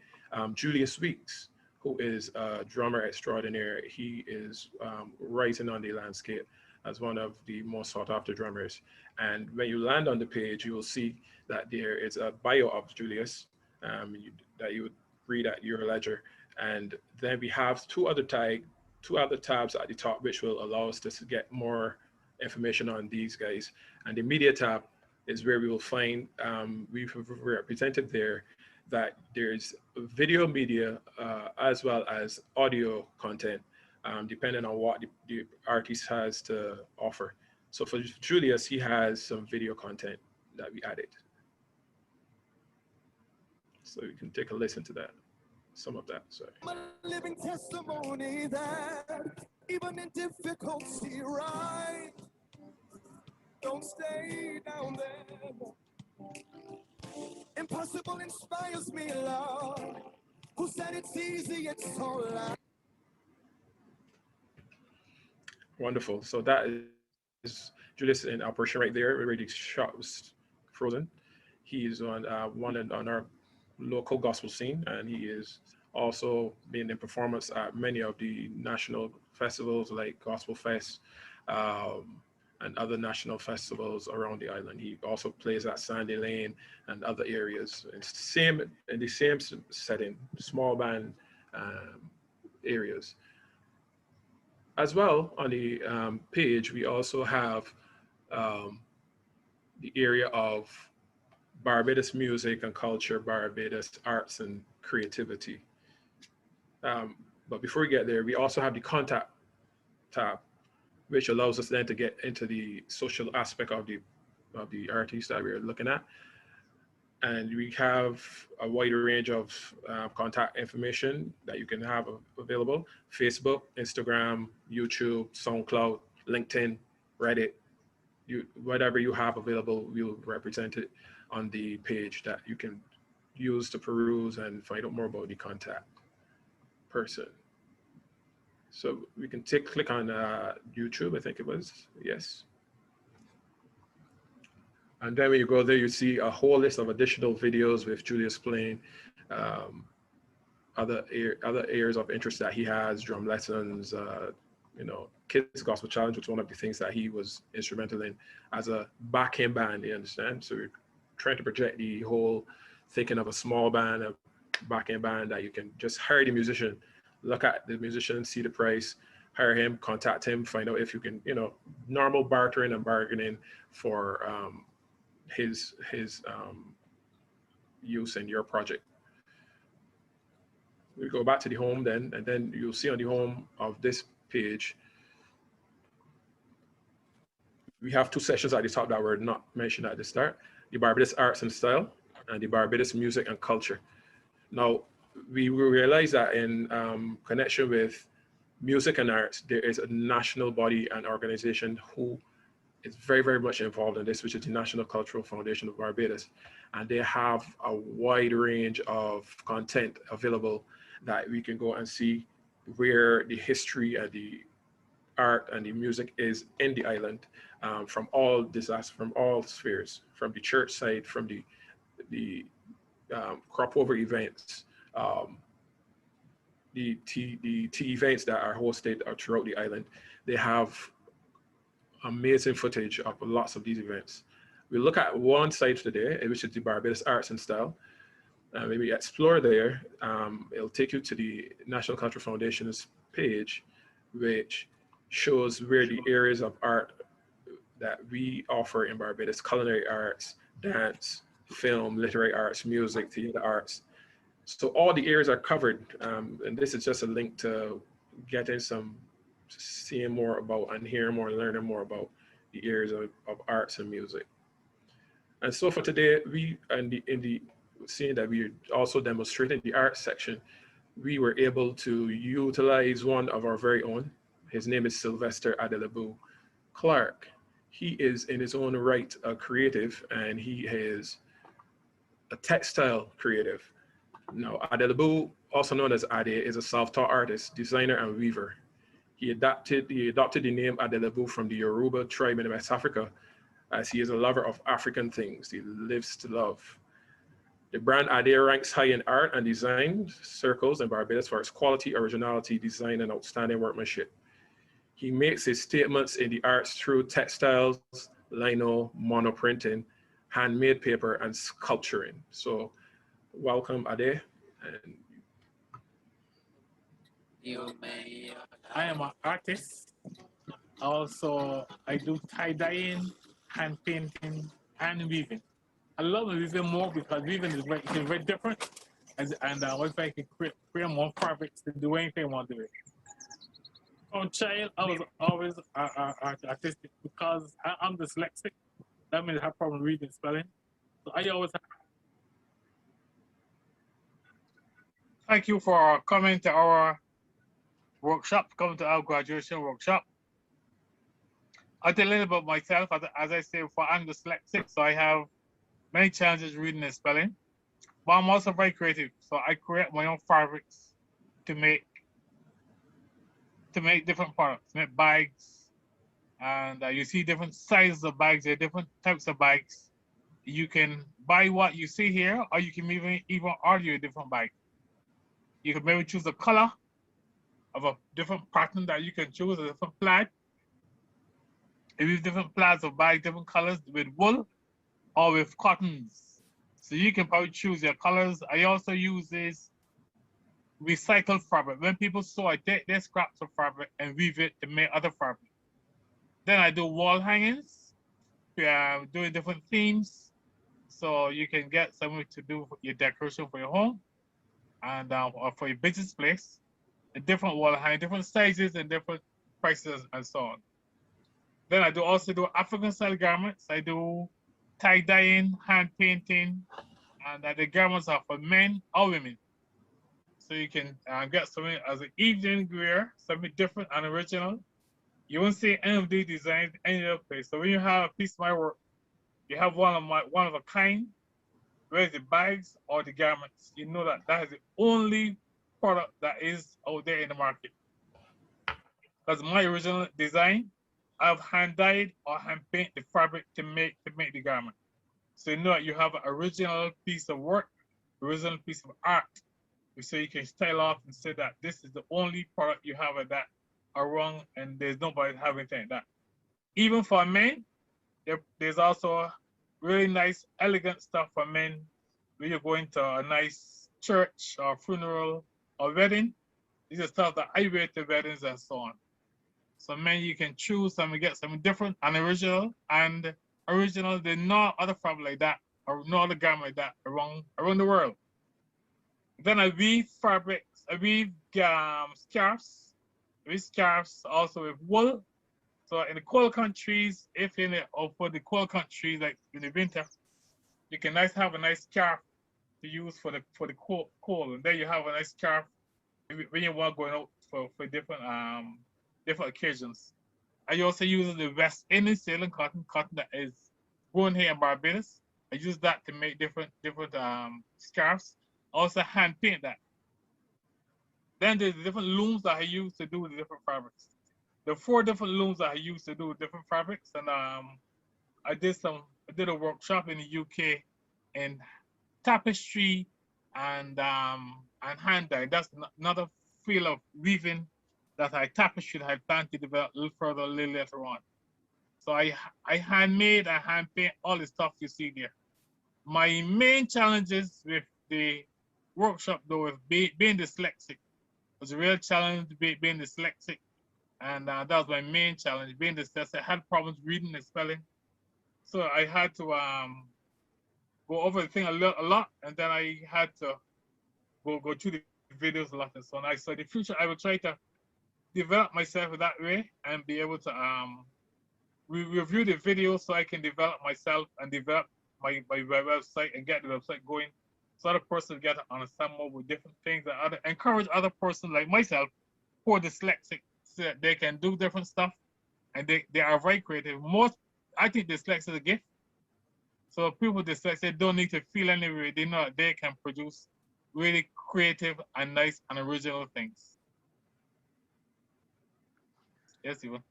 [SPEAKER 14] Julius Weeks, who is a drummer extraordinaire. He is rising on the landscape as one of the most sought after drummers. And when you land on the page, you will see that there is a bio of Julius that you would read at your leisure. And then we have two other tabs at the top, which will allow us to get more information on these guys. And the media tab is where we will find, we've represented there that there's video media as well as audio content, depending on what the artist has to offer. So for Julius, he has some video content that we added. So you can take a listen to that, some of that, sorry.
[SPEAKER 16] I'm a living testimony that even in difficulty, right? Don't stay down there. Impossible inspires me, Lord. Who said it's easy, it's all right.
[SPEAKER 14] Wonderful. So that is Julius in operation right there. Already shot was frozen. He is on on our local gospel scene, and he is also being in performance at many of the national festivals like Gospel Fest and other national festivals around the island. He also plays at Sandy Lane and other areas. It's in the same setting, small band areas. As well, on the page, we also have the area of Barbados music and culture, Barbados arts and creativity. But before we get there, we also have the contact tab, which allows us then to get into the social aspect of the artists that we're looking at. And we have a wider range of contact information that you can have available: Facebook, Instagram, YouTube, SoundCloud, LinkedIn, Reddit. Whatever you have available, we'll represent it on the page that you can use to peruse and find out more about the contact person. So we can click on YouTube, I think it was, yes. And then when you go there, you see a whole list of additional videos with Julius playing other areas of interest that he has, drum lessons, Kids Gospel Challenge, which was one of the things that he was instrumental in as a backing band, you understand? So we're trying to project the whole thinking of a small band, a backing band that you can just hire the musician, look at the musician, see the price, hire him, contact him, find out if you can, normal bartering and bargaining for his use in your project. We go back to the home then, and then you'll see on the home of this page, we have two sessions at the top that were not mentioned at the start: the Barbados Arts and Style and the Barbados Music and Culture. Now, we realize that in connection with music and arts, there is a national body and organization who is very, very much involved in this, which is the National Cultural Foundation of Barbados. And they have a wide range of content available that we can go and see where the history and the art and the music is in the island, from all disasters, from all spheres, from the church side, from the crop over events, the tea events that are hosted throughout the island. They have amazing footage of lots of these events. We look at one site today, which is the Barbados Arts and Style. Maybe explore there. It'll take you to the National Cultural Foundation's page, which shows where the areas of art that we offer in Barbados: culinary arts, dance, film, literary arts, music, theater arts. So all the areas are covered. And this is just a link to getting seeing more about and hearing more, learning more about the areas of arts and music. And so for today, seeing that we also demonstrated the art section, we were able to utilize one of our very own. His name is Sylvester Adelabu Clark. He is in his own right a creative, and he is a textile creative. Now, Adelabu, also known as Ade, is a self-taught artist, designer, and weaver. He adopted the name Adelabu from the Yoruba tribe in West Africa, as he is a lover of African things. He lives to love. The brand Ade ranks high in art and design circles in Barbados for its quality, originality, design, and outstanding workmanship. He makes his statements in the arts through textiles, lino, monoprinting, handmade paper, and sculpturing. So welcome, Ade. And
[SPEAKER 17] I am an artist. Also, I do tie-dyeing, hand painting, and weaving. I love weaving more because weaving is very different. And what if I can create more fabrics to do anything I want to do. As a child, I was always artistic because I'm dyslexic. That means I have problem reading and spelling. So I always have. Thank you for coming to our workshop, coming to our graduation workshop. I'll tell you a little about myself. As I say, I'm dyslexic, so I have many challenges reading and spelling. But I'm also very creative, so I create my own fabrics to make different products, make bags, and you see different sizes of bags. There are different types of bags. You can buy what you see here, or you can even order a different bag. You can maybe choose a color of a different pattern that you can choose, a different plaid. If you have different plaids of bag, different colors with wool or with cottons. So you can probably choose your colors. I also use this recycled fabric. When people sew, I take their scraps of fabric and weave it to make other fabric. Then I do wall hangings, doing different themes. So you can get something to do your decoration for your home and or for your business place. A different wall hanging, different sizes and different prices and so on. Then I also do African style garments. I do tie dyeing, hand painting, and the garments are for men or women. So you can get something as an evening wear, something different and original. You won't see any of these designs any other place. So when you have a piece of my work, you have one of a kind, whether the bags or the garments, you know that is the only product that is out there in the market. Because my original design, I've hand dyed or hand paint the fabric to make the garment. So you know that you have an original piece of work, original piece of art. So you can style off and say that this is the only product you have of that around, and there's nobody having anything like that. Even for men, there's also really nice, elegant stuff for men when you're going to a nice church or funeral or wedding. These are stuff that I wear to weddings and so on. So men, you can choose some and get something different and original. And original, there's no other fabric like that or no other garment like that around the world. Then I weave fabrics, I weave scarves. I weave scarves also with wool. So in the cold countries, for the cold countries, like in the winter, you can have a nice scarf to use for the cold. And then you have a nice scarf when you want going out for different occasions. I also use the West Indian Ceylon cotton that is grown here in Barbados. I use that to make different scarves. Also hand paint that. Then there's the different looms that I use to do the different fabrics. The 4 different looms that I use to do different fabrics, and I did a workshop in the UK in tapestry and hand dye. That's another field of weaving that tapestry that I plan to develop a little further a little later on. So I handmade, I hand paint all the stuff you see there. My main challenges with the workshop though is being dyslexic. It was a real challenge being dyslexic, and that was my main challenge. Being dyslexic, I had problems reading and spelling, so I had to go over the thing a lot, and then I had to go through the videos a lot and so on. So in the future, I will try to develop myself that way and be able to review the videos so I can develop myself and develop my website and get the website going, so other person get to understand more with different things and encourage other persons like myself who are dyslexic so that they can do different stuff and they are very creative. I think dyslexia is a gift. So people with dyslexia don't need to feel any way. They know that they can produce really creative and nice and original things. Yes, Ivan.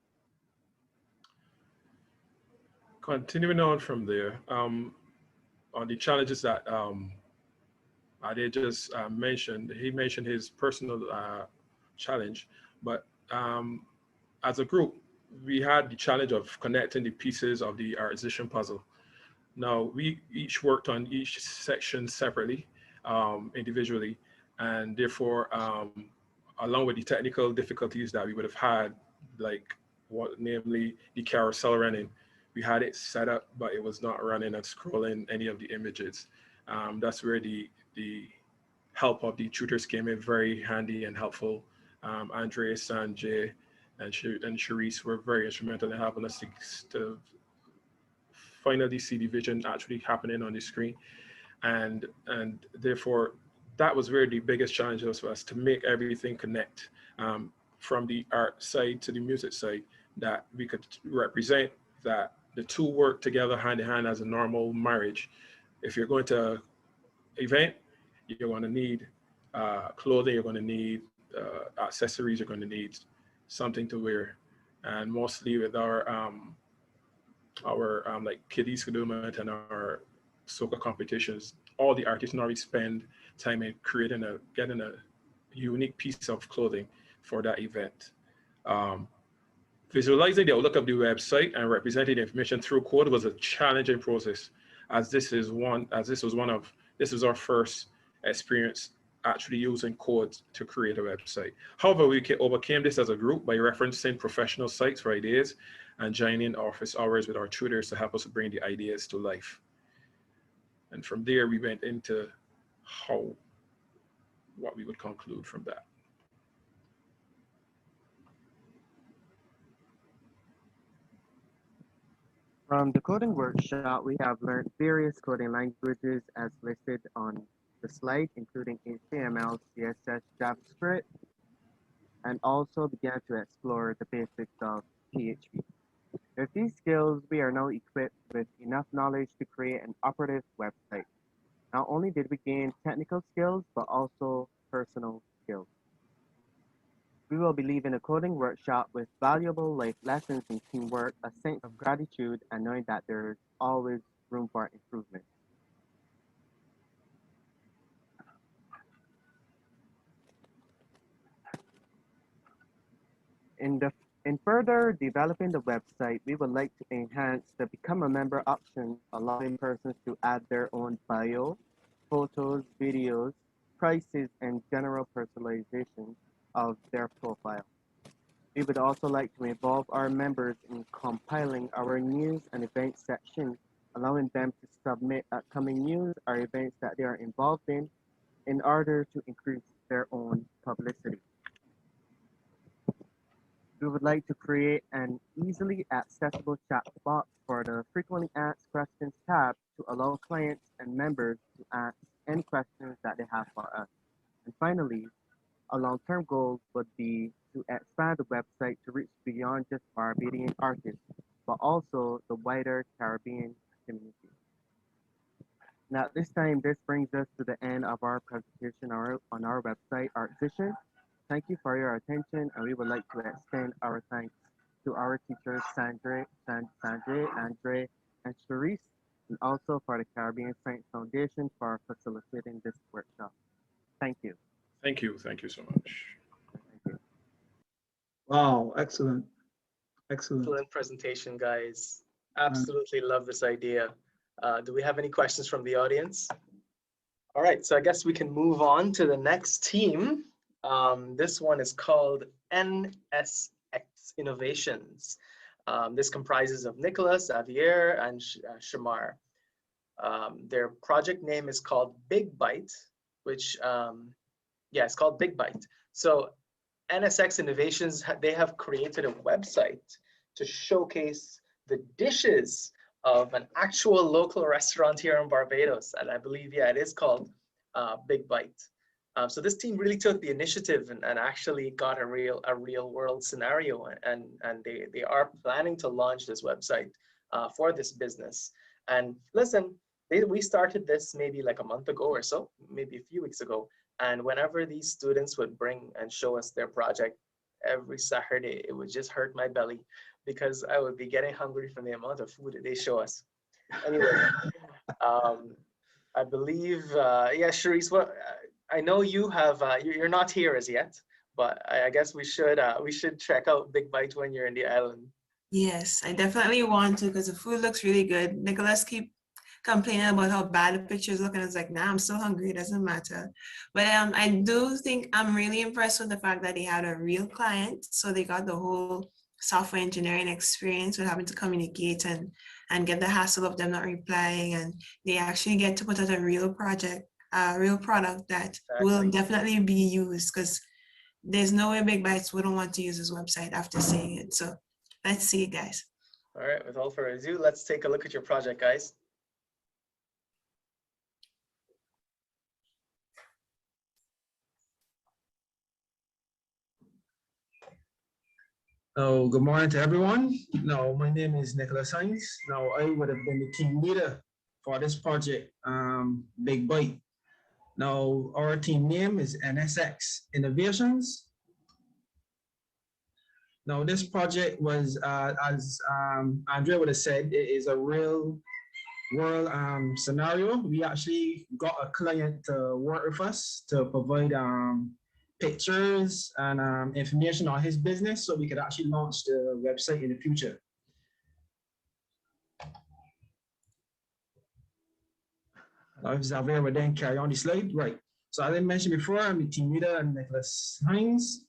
[SPEAKER 14] Continuing on from there, on the challenges that Ade just mentioned, he mentioned his personal challenge, but as a group, we had the challenge of connecting the pieces of the artisan puzzle. Now, we each worked on each section separately, individually, and therefore, along with the technical difficulties that we would have had, like namely the carousel running, we had it set up, but it was not running and scrolling any of the images. That's where the help of the tutors came in very handy and helpful. Andre, Sanjay, and Sharice were very instrumental in helping us to finally see the vision actually happening on the screen. And therefore, that was where the biggest challenge was for us, to make everything connect from the art side to the music side, that we could represent that the two work together hand in hand as a normal marriage. If you're going to event, you're going to need clothing, you're going to need accessories, you're going to need something to wear. And mostly with our like kiddies movement and our soca competitions, all the artists already spend time in getting a unique piece of clothing for that event. Visualizing the outlook of the website and representing the information through code was a challenging process, as this was our first experience actually using code to create a website. However, we overcame this as a group by referencing professional sites for ideas and joining office hours with our tutors to help us bring the ideas to life. And from there, we went into what we would conclude from that.
[SPEAKER 15] From the coding workshop, we have learned various coding languages as listed on the slide, including HTML, CSS, JavaScript, and also began to explore the basics of PHP. With these skills, we are now equipped with enough knowledge to create an operative website. Not only did we gain technical skills, but also personal skills. We will be leaving a coding workshop with valuable life lessons in teamwork, a sense of gratitude, and knowing that there's always room for improvement. In further developing the website, we would like to enhance the Become a Member option, allowing persons to add their own bio, photos, videos, prices, and general personalization of their profile. We would also like to involve our members in compiling our news and events section, allowing them to submit upcoming news or events that they are involved in order to increase their own publicity. We would like to create an easily accessible chat box for the frequently asked questions tab to allow clients and members to ask any questions that they have for us. And finally, a long-term goal would be to expand the website to reach beyond just Barbadian artists, but also the wider Caribbean community. Now, at this time, this brings us to the end of our presentation on our website, ArtVision. Thank you for your attention, and we would like to extend our thanks to our teachers, Sandra, Andre, and Charisse, and also for the Caribbean Science Foundation for facilitating this workshop. Thank you.
[SPEAKER 14] Thank you. Thank you so much.
[SPEAKER 1] Wow, excellent. Excellent.
[SPEAKER 6] Excellent presentation, guys. Absolutely love this idea. Do we have any questions from the audience? All right, so I guess we can move on to the next team. This one is called NSX Innovations. This comprises of Nicholas, Javier, and Shamar. Their project name is called Big Bite, which, yeah, it's called Big Bite. So NSX Innovations, they have created a website to showcase the dishes of an actual local restaurant here in Barbados. And I believe, yeah, it is called Big Bite. So this team really took the initiative and actually got a real world scenario, and they are planning to launch this website for this business. And listen, we started this maybe like a month ago or so, maybe a few weeks ago. And whenever these students would bring and show us their project, every Saturday, it would just hurt my belly because I would be getting hungry from the amount of food that they show us. Anyway, I believe, yeah, Charisse, what, I know you have, you're not here as yet, but I guess we should check out Big Bite when you're in the island.
[SPEAKER 8] Yes, I definitely want to because the food looks really good. Nicholas keep complaining about how bad the pictures look, and it's like, nah, I'm still hungry, it doesn't matter. But I do think I'm really impressed with the fact that they had a real client. So they got the whole software engineering experience with having to communicate and get the hassle of them not replying, and they actually get to put out a real project, a real product that will definitely be used, because there's no way Big Bites wouldn't want to use this website after seeing it. So let's see it, guys.
[SPEAKER 6] All right, with all further ado, let's take a look at your project, guys.
[SPEAKER 18] Oh, good morning to everyone. Now, my name is Nicholas Hines. Now, I would have been the team leader for this project, Big Bite. Now, our team name is NSX Innovations. Now, this project was, as Andre would have said, it is a real world scenario. We actually got a client to work with us to provide pictures and information on his business so we could actually launch the website in the future. If Xavier would then carry on the slide, right. So as I mentioned before, I'm the team leader and Nicholas Hines.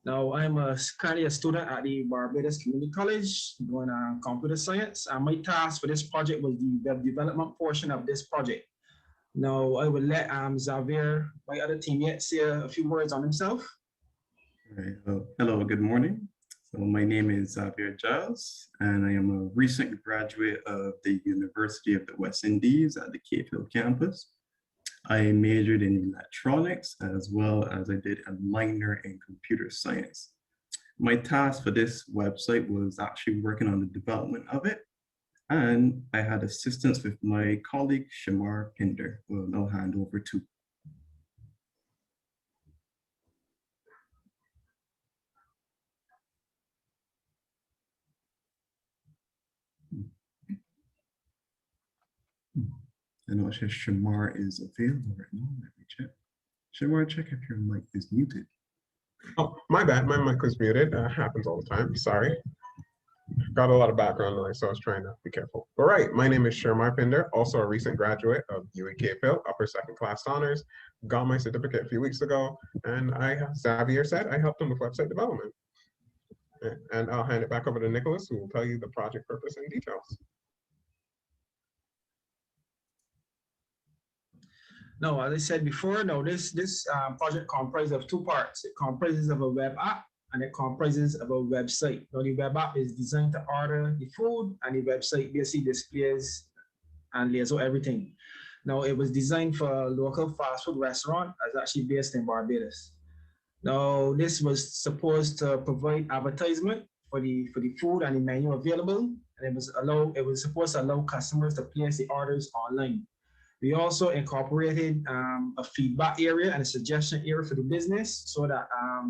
[SPEAKER 18] Now I'm currently a student at the Barbados Community College doing computer science, and my task for this project was the web development portion of this project. Now I will let Xavier, my other teammate, say a few words on himself.
[SPEAKER 19] All right. Hello, good morning. So my name is Xavier Giles, and I am a recent graduate of the University of the West Indies at the Cape Hill campus. I majored in electronics as well as I did a minor in computer science. My task for this website was actually working on the development of it, and I had assistance with my colleague Shamar Pinder, who I'll now hand over to. I know it says Shamar is available right now. Let me check. Shamar, check if your mic is muted.
[SPEAKER 20] Oh, my bad. My mic was muted. Happens all the time. Sorry. Got a lot of background noise, so I was trying to be careful. All right. My name is Shamar Pinder, also a recent graduate of UWI Cape Hill, upper second class honors. Got my certificate a few weeks ago, and Xavier said I helped him with website development. And I'll hand it back over to Nicholas, who will tell you the project purpose and details.
[SPEAKER 18] No, as I said before, no, this project comprises of two parts. It comprises of a web app and it comprises of a website. Now, the web app is designed to order the food, and the website basically displays and lays out everything. Now, it was designed for a local fast food restaurant. It's actually based in Barbados. Now, this was supposed to provide advertisement for the food and the menu available, and it was supposed to allow customers to place the orders online. We also incorporated a feedback area and a suggestion area for the business so that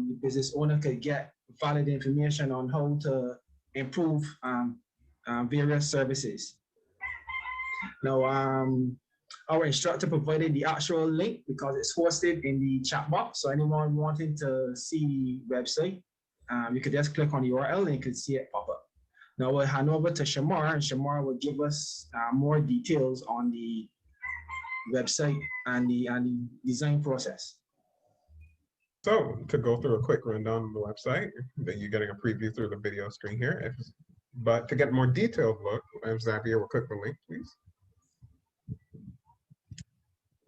[SPEAKER 18] the business owner could get valid information on how to improve various services. Now, our instructor provided the actual link because it's hosted in the chat box. So anyone wanting to see the website, you could just click on the URL and you could see it pop up. Now we'll hand over to Shamar, and Shamar will give us more details on the website and the design process.
[SPEAKER 20] So to go through a quick rundown of the website, that you're getting a preview through the video screen here. But to get a more detailed look, Xavier will click the link, please.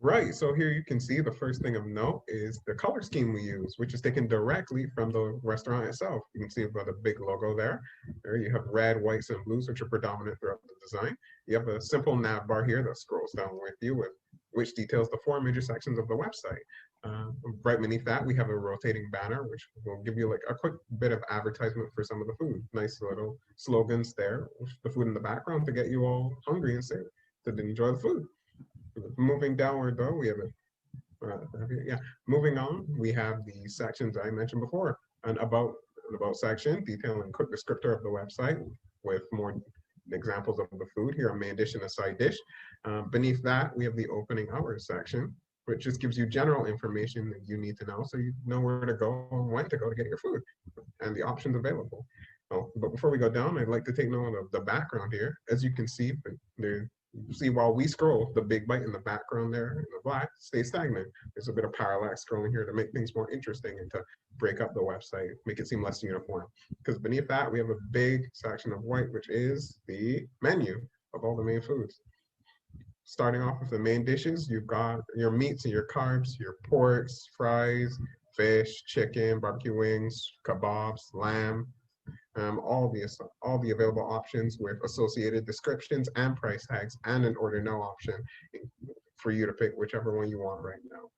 [SPEAKER 20] Right, so here you can see the first thing of note is the color scheme we use, which is taken directly from the restaurant itself. You can see about the big logo there. There you have red, whites, and blues, which are predominant throughout the design. You have a simple nav bar here that scrolls down with you, which details the 4 major sections of the website. Right beneath that, we have a rotating banner, which will give you like a quick bit of advertisement for some of the food. Nice little slogans there, with the food in the background to get you all hungry and to enjoy the food. Moving downward though, we have moving on, we have the sections I mentioned before. An about section detailing quick descriptor of the website with more examples of the food. Here, a main dish and a side dish. Beneath that, we have the opening hours section, which just gives you general information that you need to know so you know where to go and when to go to get your food and the options available. Oh, but before we go down, I'd like to take note of the background here. As you can see, while we scroll, the big bite in the background there in the black stays stagnant. There's a bit of parallax scrolling here to make things more interesting and to break up the website, make it seem less uniform. Because beneath that, we have a big section of white, which is the menu of all the main foods. Starting off with the main dishes, you've got your meats and your carbs, your porks, fries, fish, chicken, barbecue wings, kebabs, lamb, all the available options with associated descriptions and price tags and an order now option for you to pick whichever one you want right now.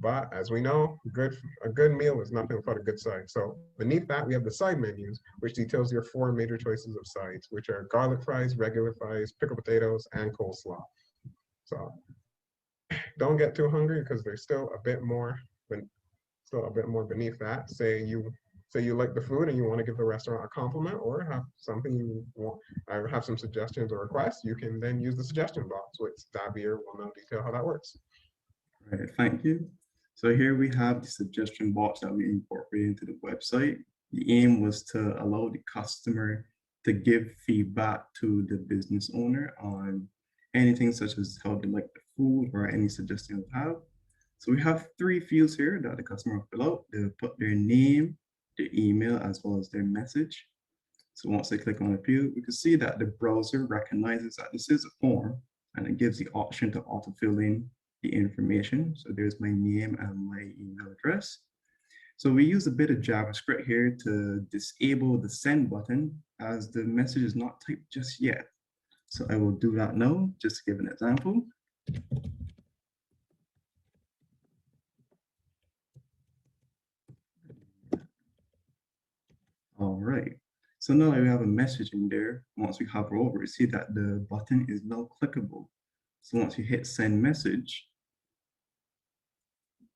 [SPEAKER 20] But as we know, a good meal is nothing without a good side. So beneath that, we have the side menus, which details your 4 major choices of sides, which are garlic fries, regular fries, pickled potatoes, and coleslaw. So don't get too hungry because there's still a bit more beneath that. Say you like the food and you want to give the restaurant a compliment or have something you want, or have some suggestions or requests, you can then use the suggestion box, which Xavier will now detail how that works.
[SPEAKER 19] All right, thank you. So here we have the suggestion box that we incorporated into the website. The aim was to allow the customer to give feedback to the business owner on anything such as how they like the food or any suggestions they have. So we have 3 fields here that the customer will fill out. They'll put their name, their email, as well as their message. So once they click on the field, we can see that the browser recognizes that this is a form and it gives the option to auto-fill in the information. So there's my name and my email address. So we use a bit of JavaScript here to disable the send button as the message is not typed just yet. So I will do that now, just to give an example. All right, so now we have a message in there. Once we hover over, we see that the button is now clickable. So once you hit send message,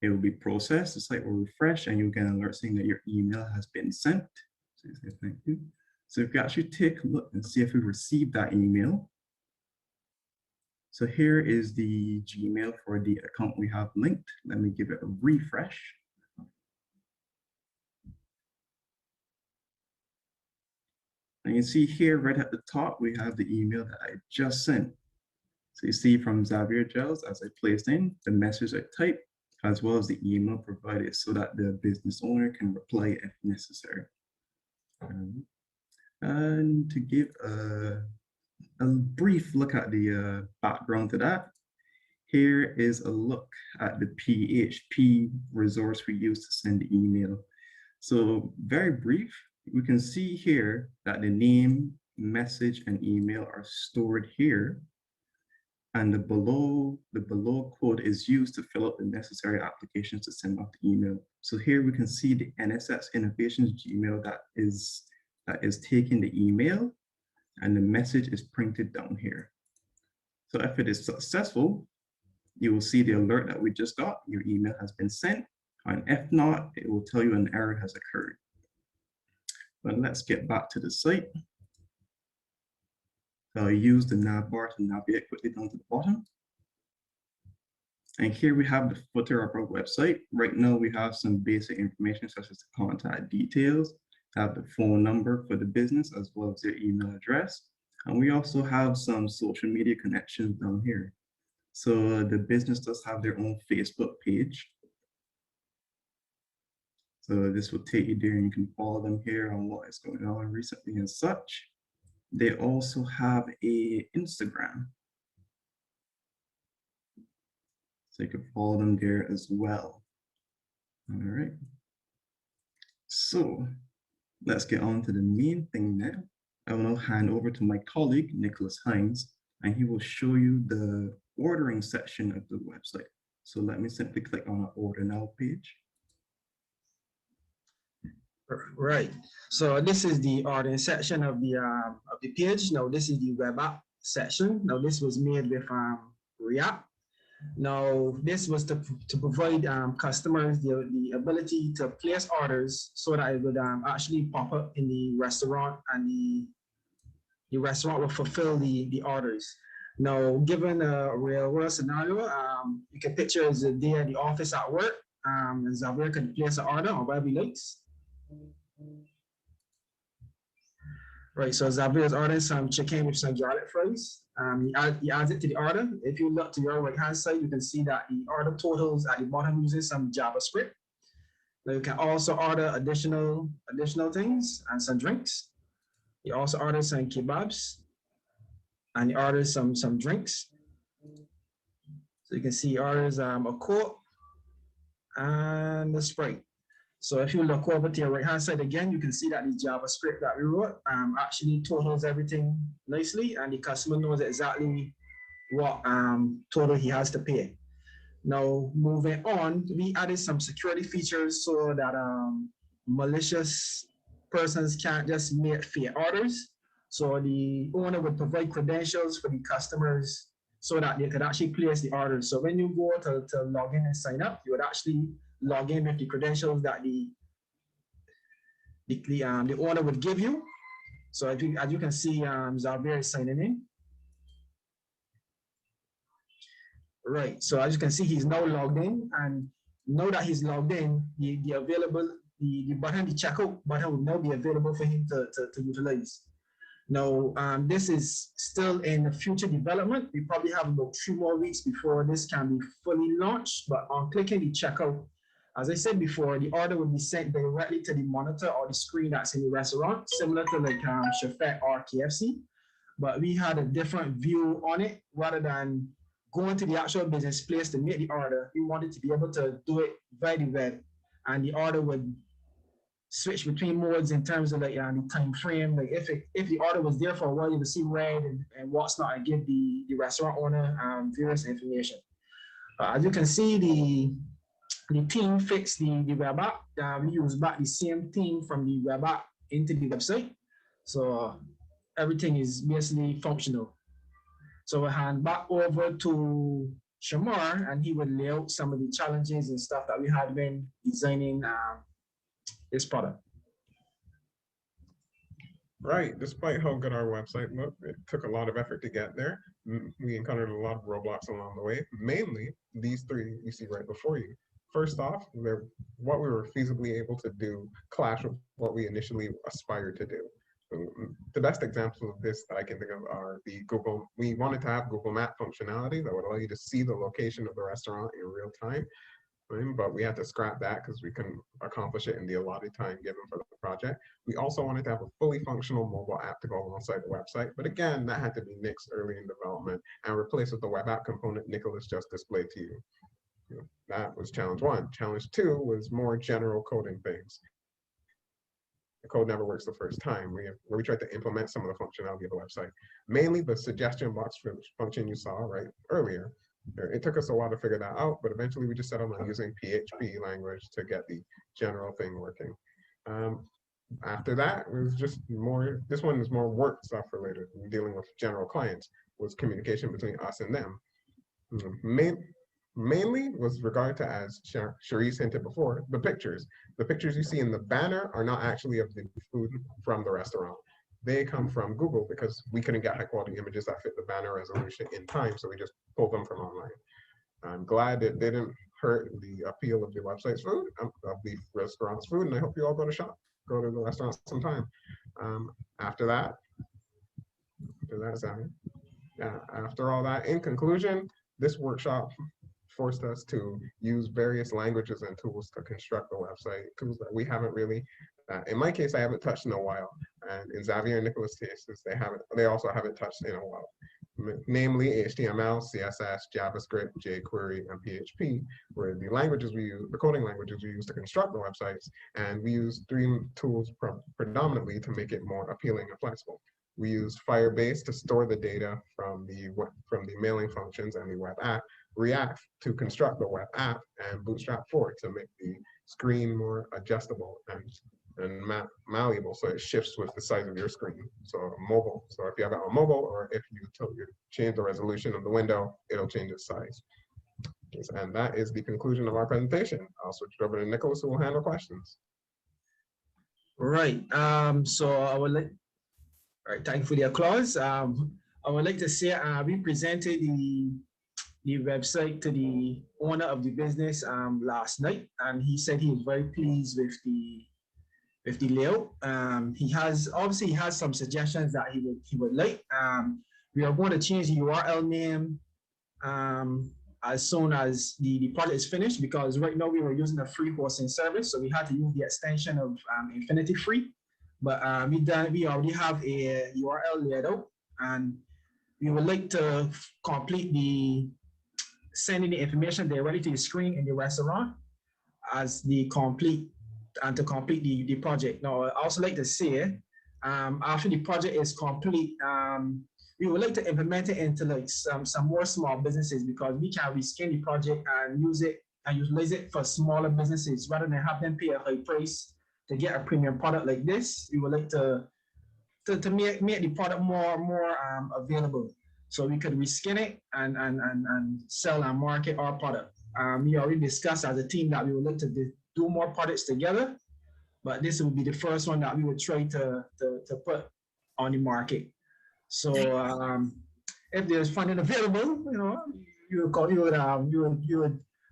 [SPEAKER 19] it will be processed, the site will refresh, and you'll get an alert saying that your email has been sent. So you say thank you. So if you actually take a look and see if we received that email. So here is the Gmail for the account we have linked. Let me give it a refresh. And you see here right at the top, we have the email that I just sent. So you see from Xavier Giles, as I placed in, the message I typed, as well as the email provided so that the business owner can reply if necessary. And to give a brief look at the background to that, here is a look at the PHP resource we use to send the email. So very brief, we can see here that the name, message, and email are stored here. And the below code is used to fill out the necessary applications to send off the email. So here we can see the NSX Innovations Gmail that is taking the email, and the message is printed down here. So if it is successful, you will see the alert that we just got, your email has been sent, and if not, it will tell you an error has occurred. But let's get back to the site. So I'll use the nav bar to navigate quickly down to the bottom. And here we have the footer of our website. Right now we have some basic information such as the contact details, have the phone number for the business as well as their email address. And we also have some social media connections down here. So the business does have their own Facebook page. So this will take you there and you can follow them here on what is going on recently and such. They also have a Instagram. So you can follow them there as well. All right. So let's get on to the main thing now. I will now hand over to my colleague, Nicholas Hines, and he will show you the ordering section of the website. So let me simply click on the Order Now page.
[SPEAKER 18] Right. So this is the ordering section of the page. Now this is the web app section. Now this was made with React. Now this was to provide customers the ability to place orders so that it would actually pop up in the restaurant, and the restaurant will fulfill the orders. Now, given a real world scenario, you can picture as a day at the office at work, and Xavier can place an order or whatever he likes. Right, so Xavier is ordering some chicken with some garlic fries. He adds it to the order. If you look to your right hand side, you can see that the order totals at the bottom using some JavaScript. Now you can also order additional things and some drinks. He also orders some kebabs, and he orders some drinks. So you can see he orders a Coke and a Sprite. So if you look over to your right hand side again, you can see that the JavaScript that we wrote actually totals everything nicely, and the customer knows exactly what total he has to pay. Now, moving on, we added some security features so that malicious persons can't just make fake orders. So the owner would provide credentials for the customers so that they could actually place the orders. So when you go to log in and sign up, you would actually log in with the credentials that the owner would give you. So as you can see, Xavier is signing in. Right, so as you can see, he's now logged in, and now that he's logged in, the button, the checkout button will now be available for him to utilize. Now, this is still in future development. We probably have about 3 more weeks before this can be fully launched, but on clicking the checkout, as I said before, the order will be sent directly to the monitor or the screen that's in the restaurant, similar to like Chefette or KFC, but we had a different view on it. Rather than going to the actual business place to make the order, we wanted to be able to do it via the web, and the order would switch between modes in terms of like the time frame. Like if the order was there for a while, you would see red and what's not, and give the restaurant owner various information. As you can see, the team fixed the web app. We use back the same theme from the web app into the website. So everything is basically functional. So we'll hand back over to Shamar, and he will lay out some of the challenges and stuff that we had when designing this product.
[SPEAKER 20] Right, despite how good our website looked, it took a lot of effort to get there. We encountered a lot of roadblocks along the way, mainly these 3 you see right before you. First off, what we were feasibly able to do clashed with what we initially aspired to do. The best examples of this that I can think of are we wanted to have Google Map functionality that would allow you to see the location of the restaurant in real time, right? But we had to scrap that because we couldn't accomplish it in the allotted time given for the project. We also wanted to have a fully functional mobile app to go alongside the website, but again, that had to be nixed early in development and replaced with the web app component Nicholas just displayed to you. That was challenge 1. Challenge 2 was more general coding things. the code never works the first time. Where we tried to implement some of the functionality of the website, mainly the suggestion box function you saw right earlier. It took us a while to figure that out, but eventually we just settled on using PHP language to get the general thing working. After that, it was just more, this one is more work stuff related, dealing with general clients, was communication between us and them. Mainly was regard to, as Cherise hinted before, the pictures. The pictures you see in the banner are not actually of the food from the restaurant. They come from Google because we couldn't get high quality images that fit the banner resolution in time, so we just pulled them from online. I'm glad it didn't hurt the appeal of the website's food, of the restaurant's food, and I hope you all go to the restaurant sometime. After all that, in conclusion, this workshop forced us to use various languages and tools to construct the website, tools that we haven't really, in my case, I haven't touched in a while. And in Xavier and Nicholas' cases, they also haven't touched in a while. Namely HTML, CSS, JavaScript, jQuery, and PHP, were the languages we use, the coding languages we use to construct the websites. And we use 3 tools predominantly to make it more appealing and flexible. We use Firebase to store the data from the mailing functions and the web app, React to construct the web app, and Bootstrap 4 to make the screen more adjustable and malleable, so it shifts with the size of your screen. So mobile, so if you have it on mobile, or if you change the resolution of the window, it'll change its size. And that is the conclusion of our presentation. I'll switch it over to Nicholas, who will handle questions.
[SPEAKER 18] Right. So I would like, thank you for the applause. I would like to say we presented the website to the owner of the business last night, and he said he was very pleased with the layout. He has some suggestions that he would like. We are going to change the URL name as soon as the project is finished, because right now we were using a free hosting service, so we had to use the extension of Infinity Free. But we already have a URL laid out, and we would like to complete sending the information directly to the screen in the restaurant as to complete the project. Now, I also like to say, after the project is complete, we would like to implement it into like some more small businesses, because we can reskin the project and use it and utilize it for smaller businesses rather than have them pay a high price to get a premium product like this. We would like to make the product more available, so we could reskin it and sell and market our product. We already discussed as a team that we would like to do more products together, but this would be the first one that we would try to put on the market. So if there's funding available, you would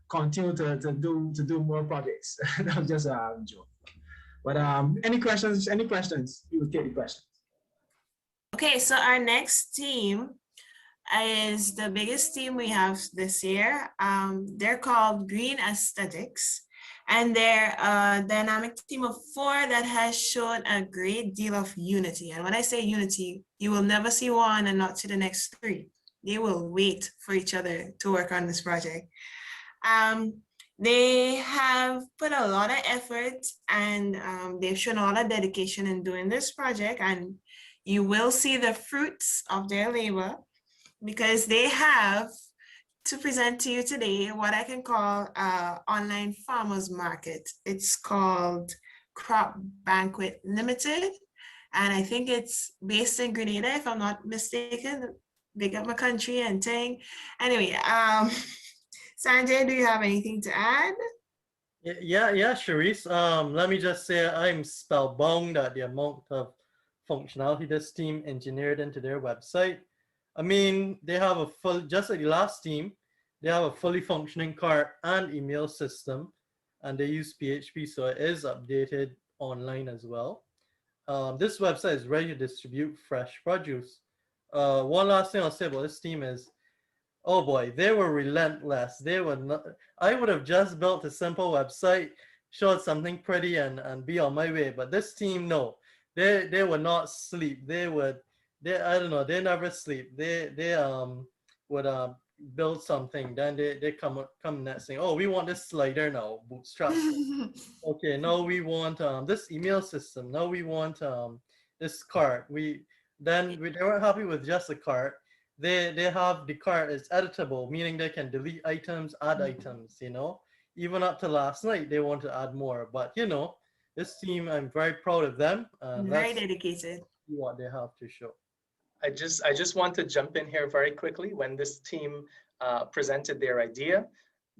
[SPEAKER 18] continue to do more projects. That was just a joke. But any questions? You would take the questions.
[SPEAKER 8] Okay, so our next team is the biggest team we have this year. They're called Green Aesthetics, and they're a dynamic team of 4 that has shown a great deal of unity. And when I say unity, you will never see one and not see the next 3. They will wait for each other to work on this project. They have put a lot of effort, and they've shown a lot of dedication in doing this project, and you will see the fruits of their labor, because they have to present to you today what I can call online farmers market. It's called Crop Banquet Limited, and I think it's based in Grenada, if I'm not mistaken. Big up my country and thing. Anyway, Sanjay, do you have anything to add?
[SPEAKER 7] Yeah, Cherise. Let me just say I'm spellbound at the amount of functionality this team engineered into their website. I mean, they have just like the last team, they have a fully functioning cart and email system, and they use PHP, so it is updated online as well. This website is ready to distribute fresh produce. One last thing I'll say about this team is, oh boy, they were relentless. They were not, I would have just built a simple website, showed something pretty and be on my way. But this team, no, they would not sleep. They I don't know, they never sleep. They would build something, then they come next saying, oh, we want this slider now, bootstrap. Okay, now we want this email system. Now we want this cart. They weren't happy with just the cart. They have the cart is editable, meaning they can delete items, add items, you know. Even up to last night, they want to add more. But you know, this team, I'm very proud of them.
[SPEAKER 8] Very dedicated.
[SPEAKER 7] See what they have to show.
[SPEAKER 6] I just want to jump in here very quickly. When this team presented their idea,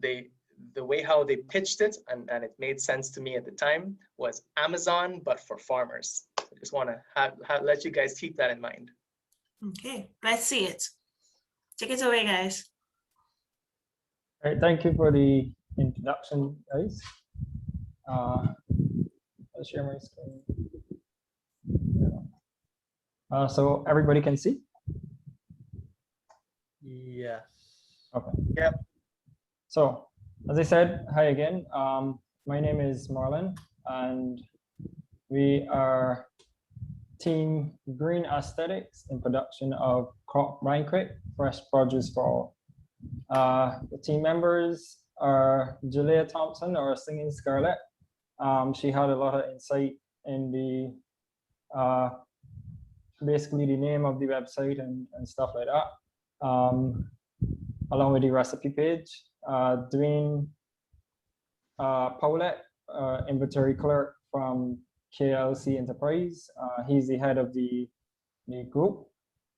[SPEAKER 6] the way how they pitched it, and it made sense to me at the time, was Amazon, but for farmers. I just want to let you guys keep that in mind.
[SPEAKER 8] Okay, let's see it. Take it away, guys.
[SPEAKER 21] All right, thank you for the introduction, guys. I'll share my screen. So everybody can see?
[SPEAKER 7] Yes.
[SPEAKER 21] Okay.
[SPEAKER 6] Yep.
[SPEAKER 21] So, as I said, hi again. My name is Marlon, and we are Team Green Aesthetics in production of crop banquet, fresh produce for all. The team members are Julia Thompson, or Singing Scarlet. She had a lot of insight in the basically the name of the website and stuff like that, along with the recipe page. Dwayne Paulette, inventory clerk from KLC Enterprise. He's the head of the group.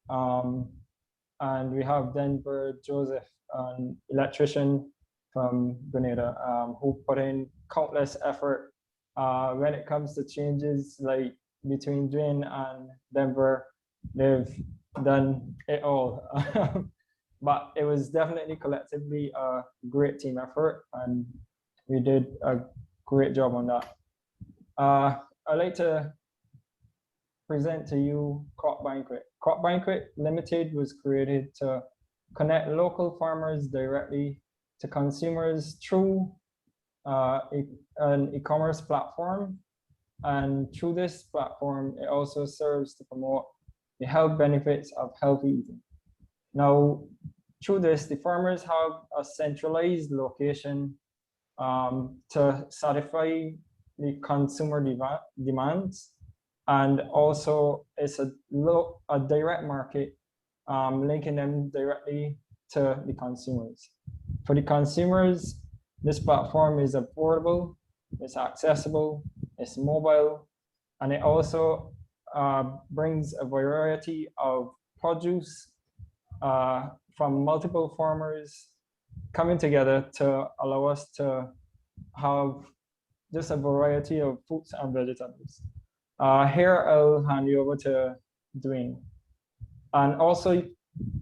[SPEAKER 21] And we have Denver Joseph, an electrician from Grenada, who put in countless effort when it comes to changes. Like between Dwayne and Denver, they've done it all. But it was definitely collectively a great team effort, and we did a great job on that. I'd like to present to you Crop Banquet. Crop Banquet Limited was created to connect local farmers directly to consumers through an e-commerce platform. And through this platform, it also serves to promote the health benefits of healthy eating. Now, through this, the farmers have a centralized location to satisfy the consumer demands, and also it's a direct market, linking them directly to the consumers. For the consumers, this platform is affordable, it's accessible, it's mobile, and it also brings a variety of produce from multiple farmers coming together to allow us to have just a variety of fruits and vegetables. Here, I'll hand you over to Dwayne. And also,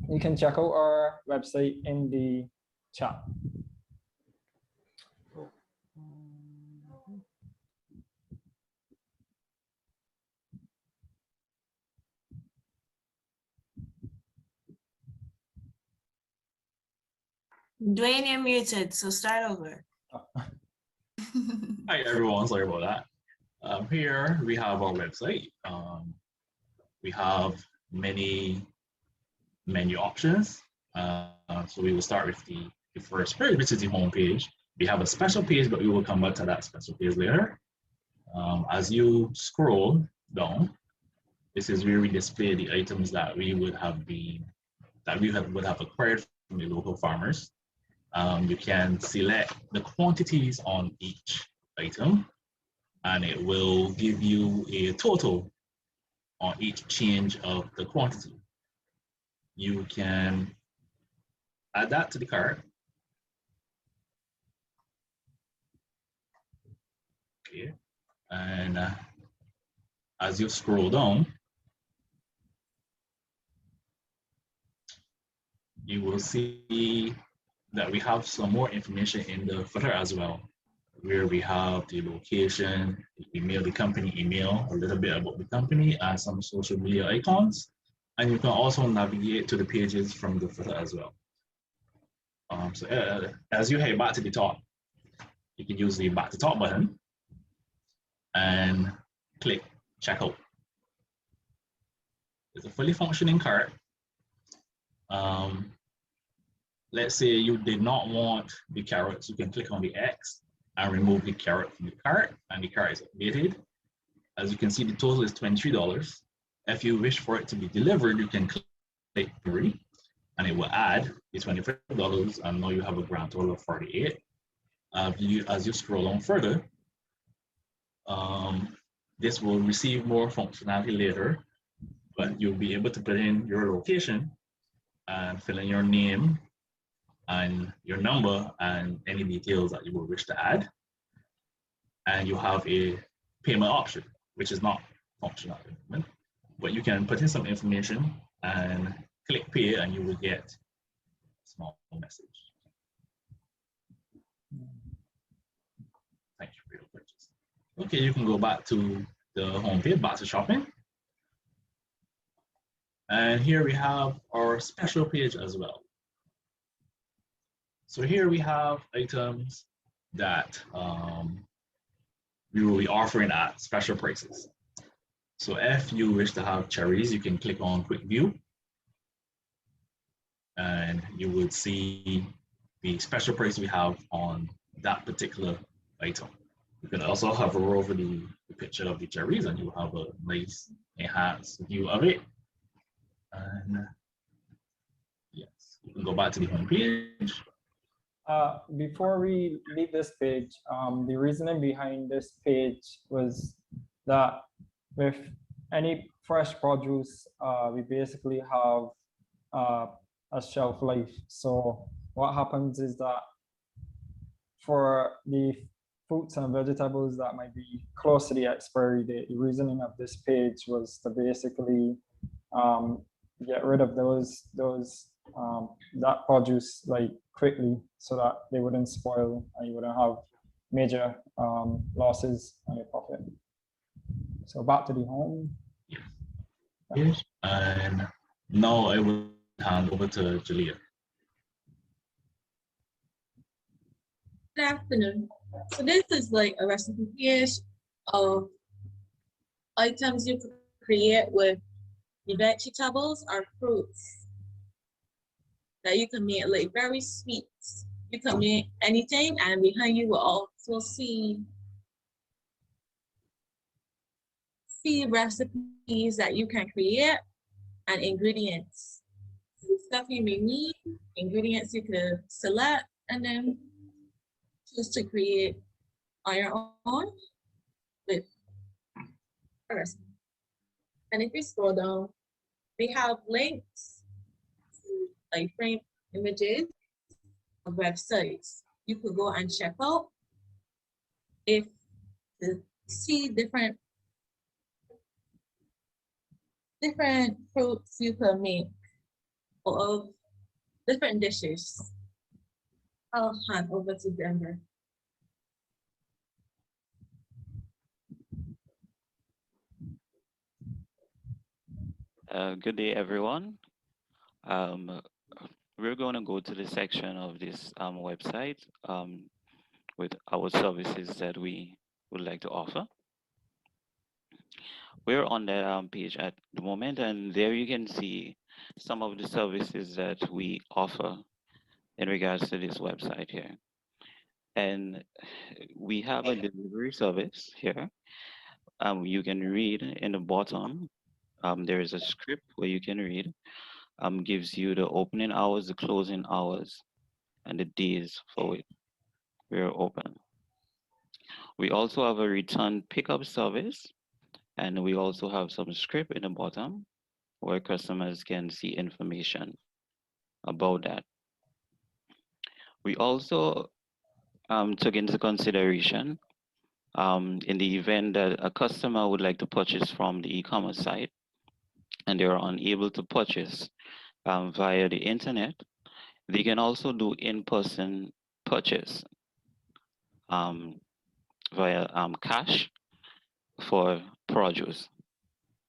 [SPEAKER 21] you can check out our website in the chat.
[SPEAKER 8] Dwayne, you're muted, so start over.
[SPEAKER 22] Hi everyone, sorry about that. Here we have our website. We have many menu options. So we will start with the first page, which is the home page. We have a special page, but we will come back to that special page later. As you scroll down, this is where we display the items that we would have would have acquired from the local farmers. You can select the quantities on each item, and it will give you a total on each change of the quantity. You can add that to the cart. Okay, and as you scroll down, you will see that we have some more information in the footer as well, where we have the location, the email, the company email, a little bit about the company, and some social media icons. And you can also navigate to the pages from the footer as well. So as you head back to the top, you can use the back to top button and click checkout. It's a fully functioning cart. let's say you did not want the carrots, you can click on the X and remove the carrot from the cart, and the cart is updated. As you can see, the total is $23. If you wish for it to be delivered, you can click 3, and it will add the $25, and now you have a grand total of 48. As you scroll on further, this will receive more functionality later, but you'll be able to put in your location and fill in your name and your number and any details that you will wish to add. And you have a payment option, which is not functional at the moment, but you can put in some information and click pay, and you will get a small message. Thank you for your purchase. Okay, you can go back to the home page, back to shopping. And here we have our special page as well. So here we have items that we will be offering at special prices. So if you wish to have cherries, you can click on Quick View, and you will see the special price we have on that particular item. You can also hover over the picture of the cherries, and you will have a nice enhanced view of it. And yes, you can go back to the home page.
[SPEAKER 21] Before we leave this page, the reasoning behind this page was that with any fresh produce, we basically have a shelf life. So what happens is that for the fruits and vegetables that might be close to the expiry date, the reasoning of this page was to basically get rid of those that produce like quickly, so that they wouldn't spoil and you wouldn't have major losses on your profit. So back to the home.
[SPEAKER 22] Yes. And now I will hand over to Julia.
[SPEAKER 2] Good afternoon. So this is like a recipe page of items you could create with the vegetables or fruits that you can make like very sweet. You can make anything, and behind you will also see recipes that you can create and ingredients. The stuff you may need, ingredients you could select, and then choose to create on your own with a recipe. And if you scroll down, we have links to like frame images of websites you could go and check out if to see different fruits you could make of different dishes. I'll hand over to Denver.
[SPEAKER 3] Good day, everyone. We're going to go to the section of this website with our services that we would like to offer. We're on the page at the moment, and there you can see some of the services that we offer in regards to this website here. And we have a delivery service here. You can read in the bottom, there is a script where you can read, gives you the opening hours, the closing hours, and the days for which we're open. We also have a return pickup service, and we also have some script in the bottom where customers can see information about that. We also took into consideration in the event that a customer would like to purchase from the e-commerce site and they are unable to purchase via the internet, they can also do in-person purchase via cash for produce.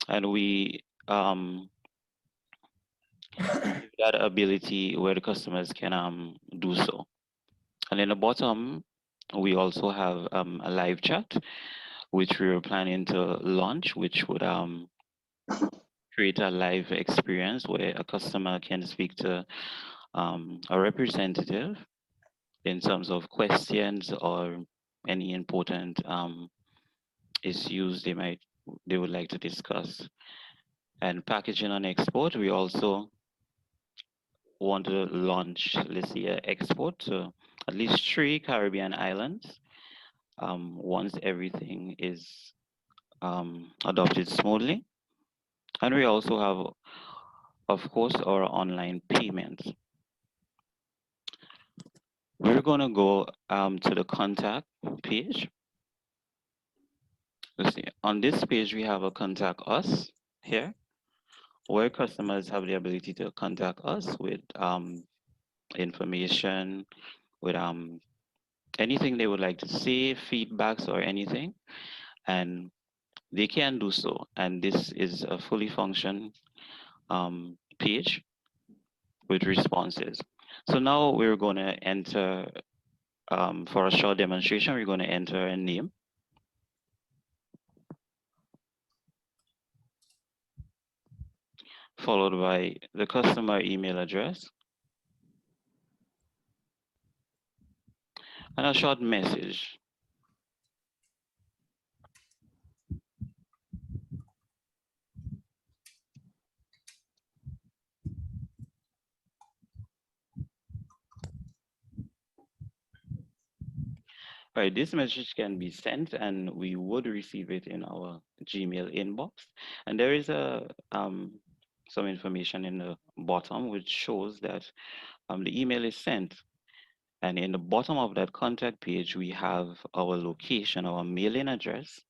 [SPEAKER 3] And we give that ability where the customers can do so. And in the bottom, we also have a live chat, which we are planning to launch, which would create a live experience where a customer can speak to a representative in terms of questions or any important issues they would like to discuss. And packaging and export, we also want to launch, let's say, export to at least 3 Caribbean islands once everything is adopted smoothly. And we also have, of course, our online payments. We're going to go to the contact page. Let's see, on this page, we have a contact us here, where customers have the ability to contact us with information, with anything they would like to say, feedbacks or anything, and they can do so. And this is a fully function page with responses. So now we're going to enter, for a short demonstration, we're going to enter a name. Followed by the customer email address and a short message. All right, this message can be sent and we would receive it in our Gmail inbox. And there is some information in the bottom which shows that the email is sent. And in the bottom of that contact page, we have our location, our mailing address,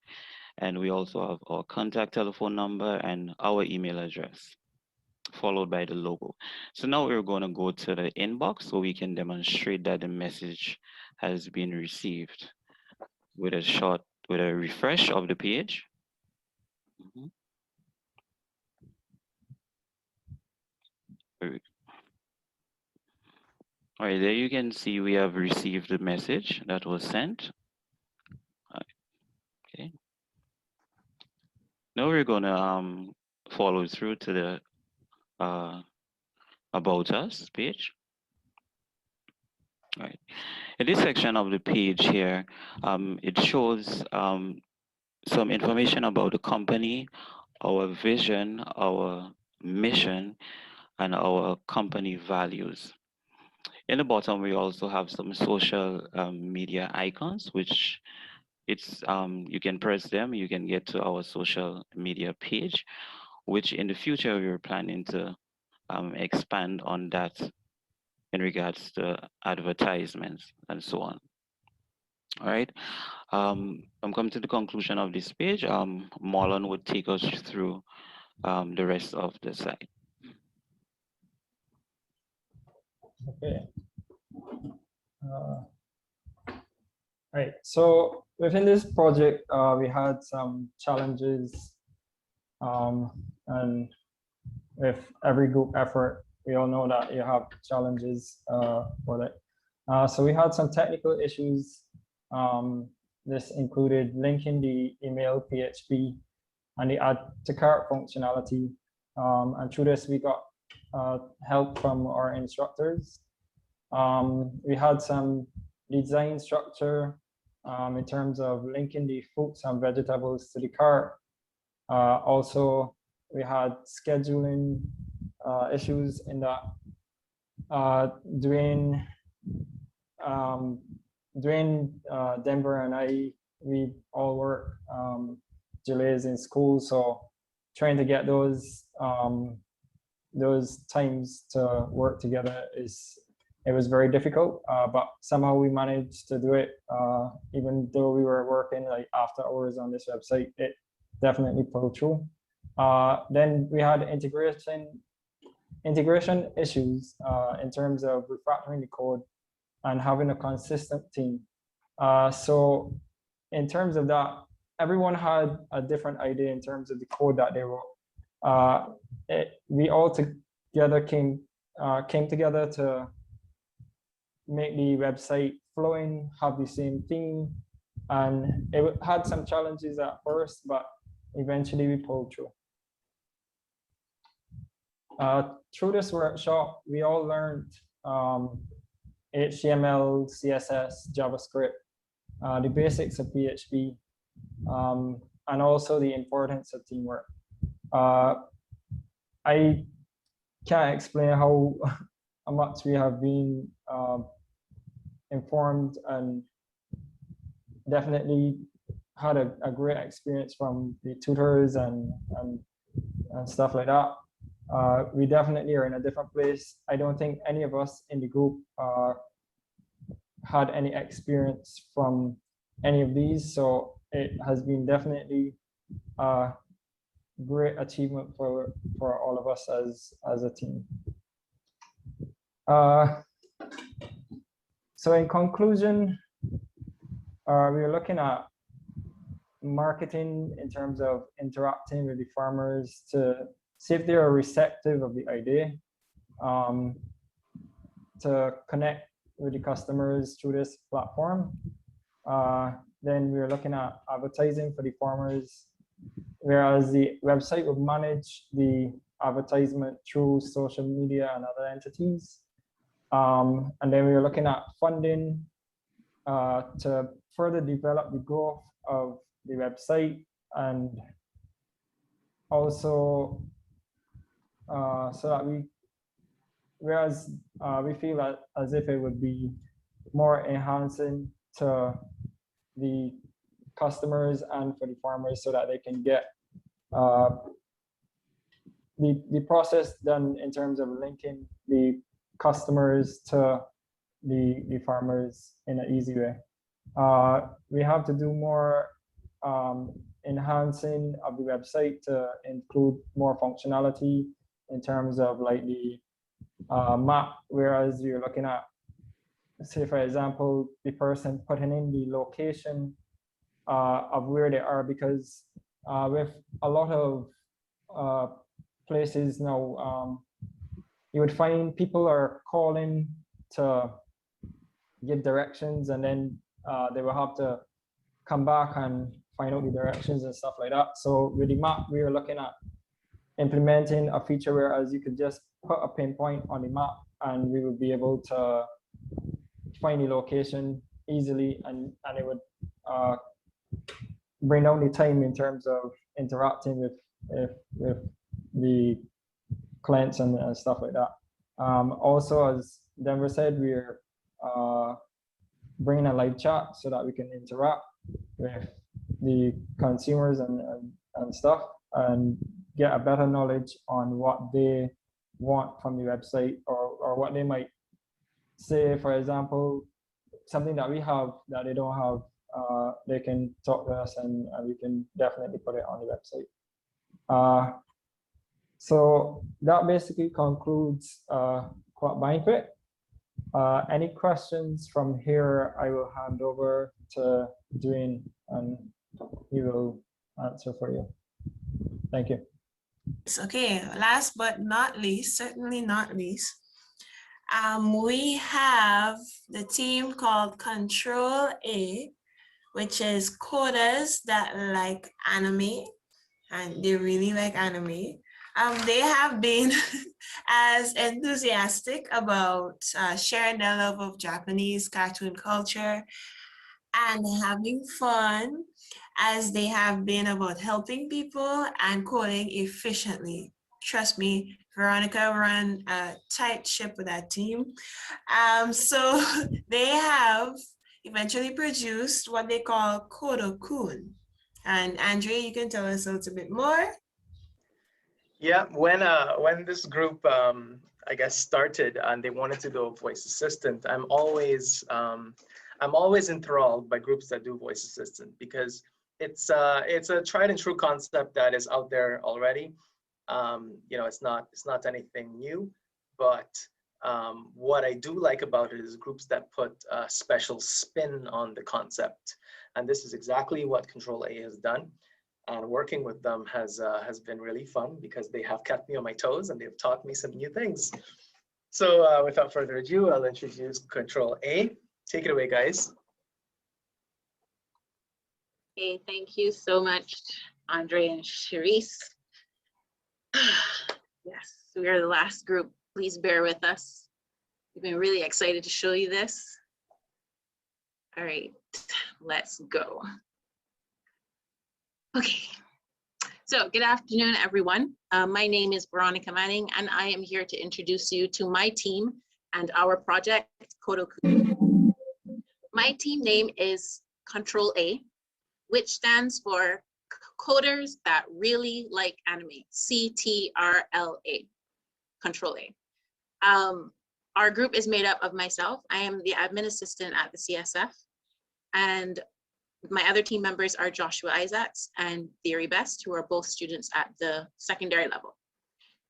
[SPEAKER 3] and we also have our contact telephone number and our email address, followed by the logo. So now we're going to go to the inbox so we can demonstrate that the message has been received with a refresh of the page. All right, there you can see we have received the message that was sent. Okay. Now we're gonna follow through to the About Us page. All right. In this section of the page here, it shows some information about the company, our vision, our mission, and our company values. In the bottom, we also have some social media icons, which you can press them, you can get to our social media page, which in the future we're planning to expand on that in regards to advertisements and so on. All right, I'm coming to the conclusion of this page. Marlon would take us through the rest of the site.
[SPEAKER 21] Okay. Right. So within this project, we had some challenges, and with every group effort, we all know that you have challenges for it. So we had some technical issues. This included linking the email PHP and the add to cart functionality. And through this, we got help from our instructors. We had some design structure in terms of linking the fruits and vegetables to the cart. Also, we had scheduling issues in that during Denver and we all work delays in school, so trying to get those times to work together it was very difficult, but somehow we managed to do it. Even though we were working like after hours on this website, it definitely pulled through. Then we had integration issues in terms of refactoring the code and having a consistent team. So in terms of that, everyone had a different idea in terms of the code that they wrote. We all together came together to make the website flowing, have the same theme, and it had some challenges at first, but eventually we pulled through. Through this workshop, we all learned HTML, CSS, JavaScript, the basics of PHP, and also the importance of teamwork. I can't explain how much we have been informed and definitely had a great experience from the tutors and stuff like that. We definitely are in a different place. I don't think any of us in the group had any experience from any of these, so it has been definitely a great achievement for all of us as a team. So in conclusion, we're looking at marketing in terms of interacting with the farmers to see if they are receptive of the idea, to connect with the customers through this platform. Then we're looking at advertising for the farmers, whereas the website would manage the advertisement through social media and other entities. And then we're looking at funding to further develop the growth of the website, and also so that we feel as if it would be more enhancing to the customers and for the farmers, so that they can get the process done in terms of linking the customers to the farmers in an easy way. We have to do more enhancing of the website to include more functionality in terms of like the map, whereas you're looking at, say for example, the person putting in the location of where they are, because with a lot of places now, you would find people are calling to give directions, and then they will have to come back and find out the directions and stuff like that. So with the map, we are looking at implementing a feature whereas you could just put a pinpoint on the map and we would be able to find the location easily, and it would bring down the time in terms of interacting with the clients and stuff like that. Also, as Denver said, we're bringing a live chat so that we can interact with the consumers and stuff, and get a better knowledge on what they want from the website, or what they might say. For example, something that we have that they don't have, they can talk to us and we can definitely put it on the website. So that basically concludes Quack Banquet. Any questions from here, I will hand over to Dwayne and he will answer for you. Thank you.
[SPEAKER 8] It's okay. Last but not least, certainly not least, we have the team called Control A, which is coders that like anime, and they really like anime. They have been as enthusiastic about sharing their love of Japanese cartoon culture and having fun as they have been about helping people and coding efficiently. Trust me, Veronica ran a tight ship with that team. So they have eventually produced what they call Kodo-kun. And Andre, you can tell us a little bit more.
[SPEAKER 6] Yeah, when this group I guess started and they wanted to do a voice assistant, I'm always enthralled by groups that do voice assistant, because it's a tried and true concept that is out there already. You know, it's not anything new, but what I do like about it is groups that put a special spin on the concept, and this is exactly what Control A has done. And working with them has been really fun, because they have kept me on my toes and they've taught me some new things. So without further ado, I'll introduce Control A. Take it away, guys.
[SPEAKER 4] Okay, thank you so much, Andre and Charisse. Yes, we are the last group. Please bear with us. We've been really excited to show you this. All right, let's go. Okay, so good afternoon, everyone. My name is Veronica Manning, and I am here to introduce you to my team and our project, Kodoku. My team name is Control A, which stands for Coders That Really Like Anime, CTRLA, Control A. Our group is made up of myself. I am the admin assistant at the CSF, and my other team members are Joshua Isaacs and Theory Best, who are both students at the secondary level.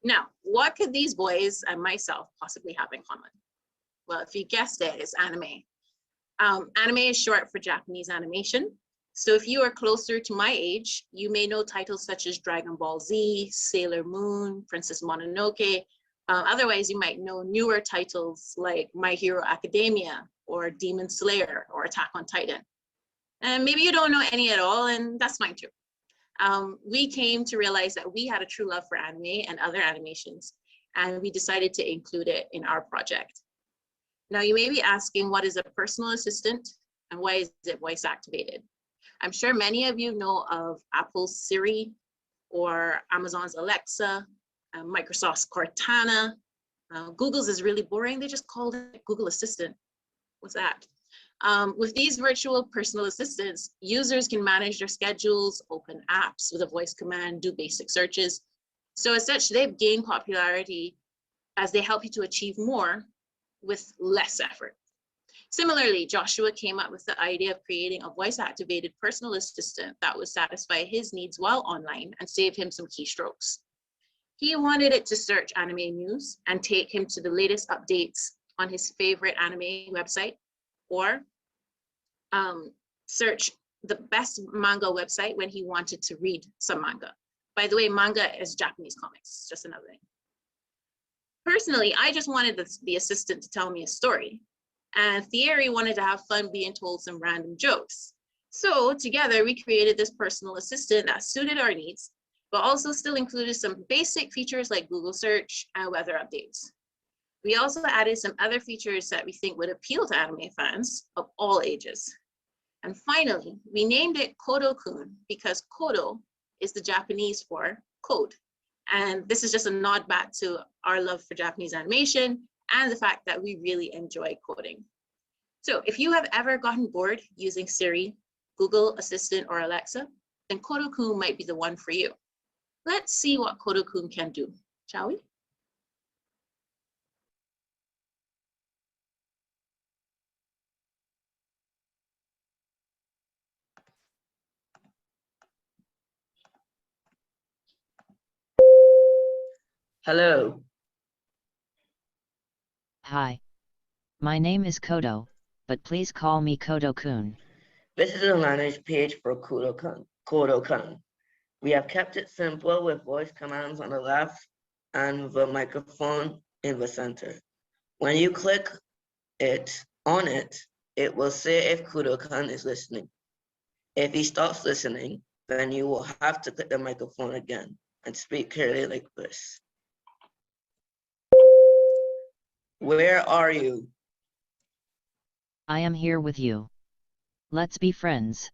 [SPEAKER 4] Now, what could these boys and myself possibly have in common? Well, if you guessed it, it's anime. Anime is short for Japanese animation. So if you are closer to my age, you may know titles such as Dragon Ball Z, Sailor Moon, Princess Mononoke. Otherwise, you might know newer titles like My Hero Academia or Demon Slayer or Attack on Titan. And maybe you don't know any at all, and that's fine too. We came to realize that we had a true love for anime and other animations, and we decided to include it in our project. Now, you may be asking, what is a personal assistant and why is it voice activated? I'm sure many of you know of Apple's Siri or Amazon's Alexa, Microsoft's Cortana. Google's is really boring. They just called it Google Assistant. What's that? With these virtual personal assistants, users can manage their schedules, open apps with a voice command, do basic searches. So as such, they've gained popularity as they help you to achieve more with less effort. Similarly, Joshua came up with the idea of creating a voice-activated personal assistant that would satisfy his needs while online and save him some keystrokes. He wanted it to search anime news and take him to the latest updates on his favorite anime website, or search the best manga website when he wanted to read some manga. By the way, manga is Japanese comics, just another thing. Personally, I just wanted the assistant to tell me a story, and Thierry wanted to have fun being told some random jokes. So together we created this personal assistant that suited our needs, but also still included some basic features like Google search and weather updates. We also added some other features that we think would appeal to anime fans of all ages. And finally, we named it Kodo-kun because Kodo is the Japanese for code. And this is just a nod back to our love for Japanese animation and the fact that we really enjoy coding. So if you have ever gotten bored using Siri, Google Assistant, or Alexa, then Kodo-kun might be the one for you. Let's see what Kodo-kun can do, shall we?
[SPEAKER 5] Hello.
[SPEAKER 10] Hi. My name is Kodo, but please call me Kodo-kun.
[SPEAKER 5] This is a landing page for Kodo-kun. We have kept it simple with voice commands on the left and the microphone in the center. When you click on it, it will say if Kodo-kun is listening. If he stops listening, then you will have to click the microphone again and speak clearly like this. Where are you?
[SPEAKER 10] I am here with you. Let's be friends.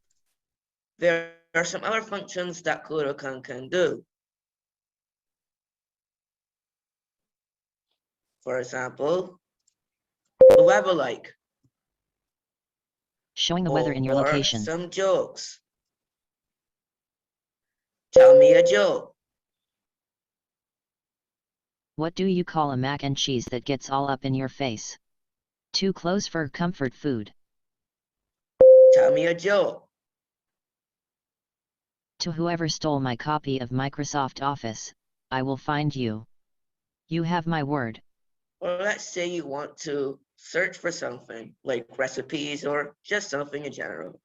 [SPEAKER 5] There are some other functions that Kodo-kun can do. For example, the weather like.
[SPEAKER 10] Showing the weather in your location.
[SPEAKER 5] Some jokes. Tell me a joke.
[SPEAKER 10] What do you call a mac and cheese that gets all up in your face? Too close for comfort food.
[SPEAKER 5] Tell me a joke.
[SPEAKER 10] To whoever stole my copy of Microsoft Office, I will find you. You have my word.
[SPEAKER 5] Or let's say you want to search for something, like recipes or just something in general.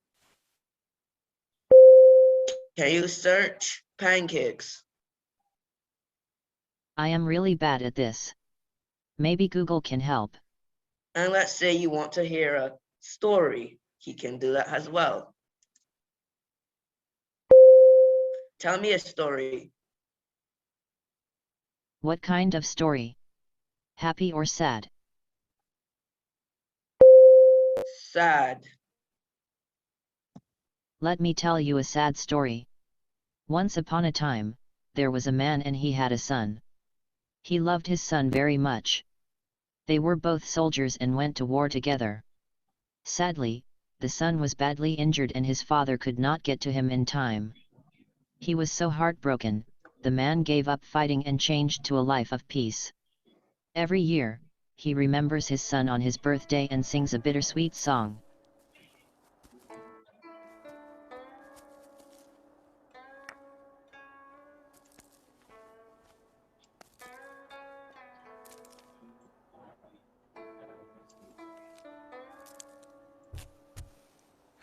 [SPEAKER 5] Can you search pancakes?
[SPEAKER 10] I am really bad at this. Maybe Google can help.
[SPEAKER 5] And let's say you want to hear a story. He can do that as well. Tell me a story.
[SPEAKER 10] What kind of story? Happy or sad?
[SPEAKER 5] Sad.
[SPEAKER 10] Let me tell you a sad story. Once upon a time, there was a man and he had a son. He loved his son very much. They were both soldiers and went to war together. Sadly, the son was badly injured and his father could not get to him in time. He was so heartbroken, the man gave up fighting and changed to a life of peace. Every year, he remembers his son on his birthday and sings a bittersweet song.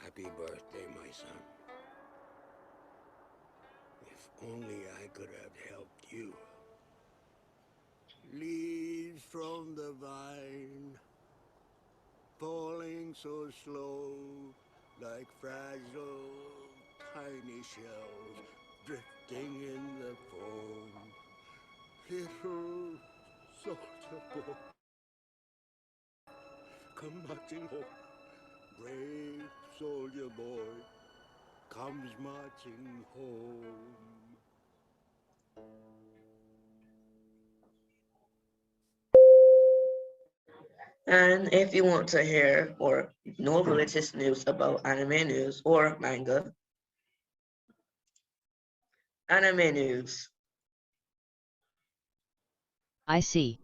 [SPEAKER 9] Happy birthday, my son. If only I could have helped you. Leaves from the vine, falling so slow, like fragile, tiny shells drifting in the foam. Little soldier boy, come marching home. Brave soldier boy comes marching home.
[SPEAKER 5] And if you want to hear or know the latest news about anime news or manga, anime news.
[SPEAKER 10] I see.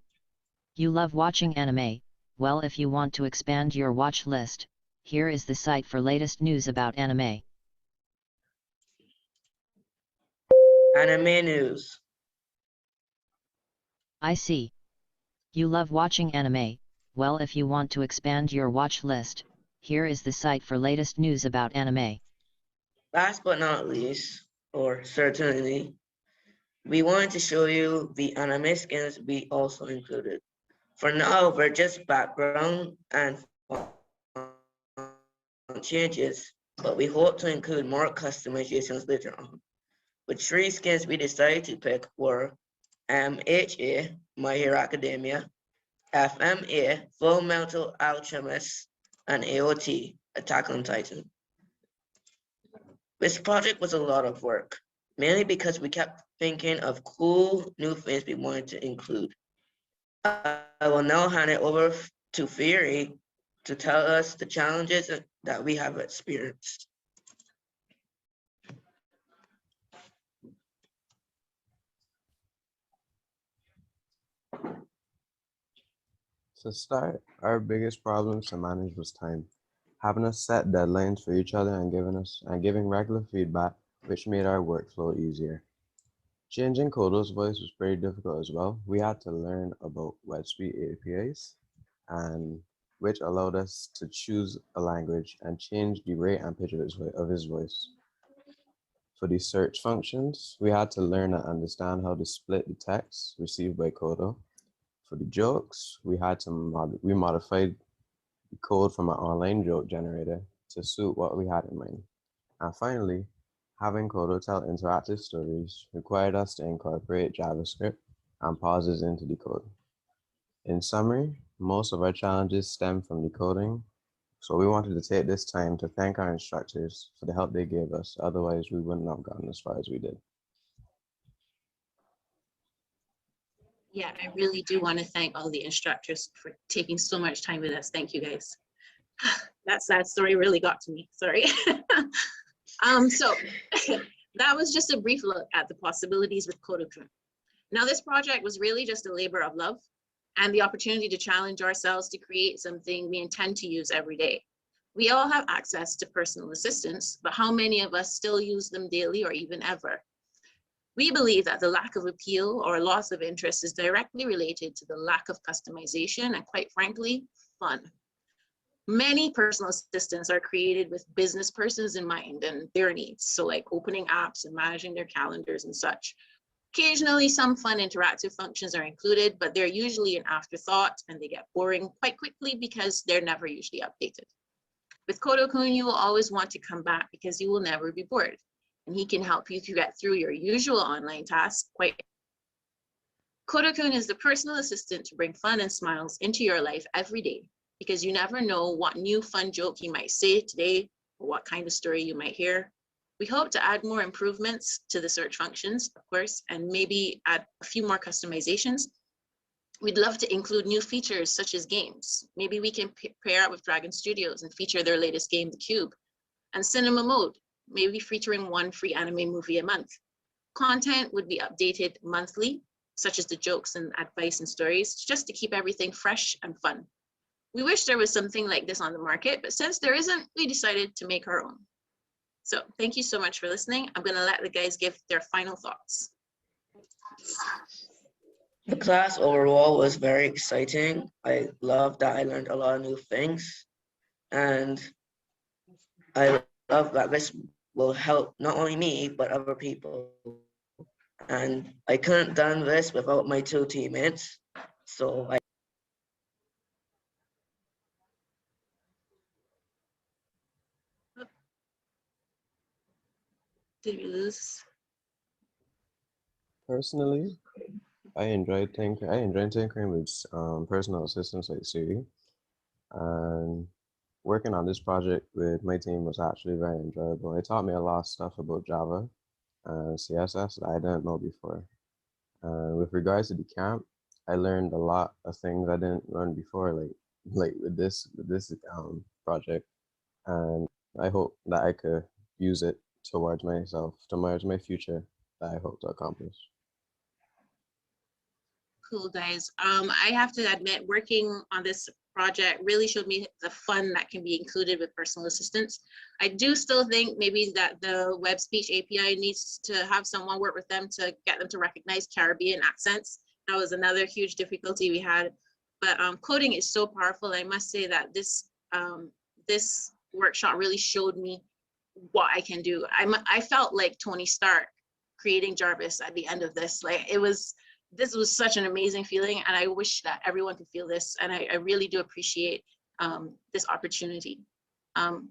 [SPEAKER 10] You love watching anime. Well, if you want to expand your watch list, here is the site for latest news about anime.
[SPEAKER 5] Anime news.
[SPEAKER 10] I see. You love watching anime. Well, if you want to expand your watch list, here is the site for latest news about anime.
[SPEAKER 5] Last but not least, or certainly, we wanted to show you the anime skins we also included. For now, we're just background and changes, but we hope to include more customizations later on. The 3 skins we decided to pick were MHA, My Hero Academia, FMA, Full Metal Alchemist, and AOT, Attack on Titan. This project was a lot of work, mainly because we kept thinking of cool new things we wanted to include. I will now hand it over to Fury to tell us the challenges that we have experienced.
[SPEAKER 11] To start, our biggest problems to manage was time. Having us set deadlines for each other and giving regular feedback, which made our workflow easier. Changing Kodo's voice was pretty difficult as well. We had to learn about WebSpeak APIs, and which allowed us to choose a language and change the rate and pitch of his voice. For the search functions, we had to learn and understand how to split the text received by Kodo. For the jokes, we modified the code from an online joke generator to suit what we had in mind. And finally, having Kodo tell interactive stories required us to incorporate JavaScript and pauses into the code. In summary, most of our challenges stem from the coding, so we wanted to take this time to thank our instructors for the help they gave us, otherwise we wouldn't have gotten as far as we did.
[SPEAKER 4] Yeah, I really do want to thank all the instructors for taking so much time with us. Thank you, guys. That sad story really got to me, sorry. So that was just a brief look at the possibilities with Kodo-kun. Now, this project was really just a labor of love and the opportunity to challenge ourselves to create something we intend to use every day. We all have access to personal assistants, but how many of us still use them daily or even ever? We believe that the lack of appeal or loss of interest is directly related to the lack of customization and, quite frankly, fun. Many personal assistants are created with business persons in mind and their needs, so like opening apps and managing their calendars and such. Occasionally, some fun interactive functions are included, but they're usually an afterthought and they get boring quite quickly because they're never usually updated. With Kodo-kun, you will always want to come back because you will never be bored. And he can help you to get through your usual online tasks quite. Kodo-kun is the personal assistant to bring fun and smiles into your life every day. because you never know what new fun joke you might say today or what kind of story you might hear. We hope to add more improvements to the search functions, of course, and maybe add a few more customizations. We'd love to include new features such as games. Maybe we can pair up with Dragon Studios and feature their latest game, The Cube. And cinema mode, maybe featuring one free anime movie a month. Content would be updated monthly, such as the jokes and advice and stories, just to keep everything fresh and fun. We wish there was something like this on the market, but since there isn't, we decided to make our own. So thank you so much for listening. I'm gonna let the guys give their final thoughts.
[SPEAKER 5] The class overall was very exciting. I love that I learned a lot of new things. And I love that this will help not only me, but other people. And I couldn't have done this without my two teammates. So
[SPEAKER 4] Did we lose?
[SPEAKER 11] Personally, I enjoyed tinkering with personal assistants like Siri, and working on this project with my team was actually very enjoyable. It taught me a lot of stuff about Java and CSS that I didn't know before. With regards to the camp, I learned a lot of things I didn't learn before, like with this project, and I hope that I could use it towards myself, towards my future that I hope to accomplish.
[SPEAKER 4] Cool, guys. I have to admit, working on this project really showed me the fun that can be included with personal assistants. I do still think maybe that the web speech API needs to have someone work with them to get them to recognize Caribbean accents. That was another huge difficulty we had. But coding is so powerful. I must say that this workshop really showed me what I can do. I felt like Tony Stark creating Jarvis at the end of this. Like this was such an amazing feeling, and I wish that everyone could feel this. And I really do appreciate this opportunity.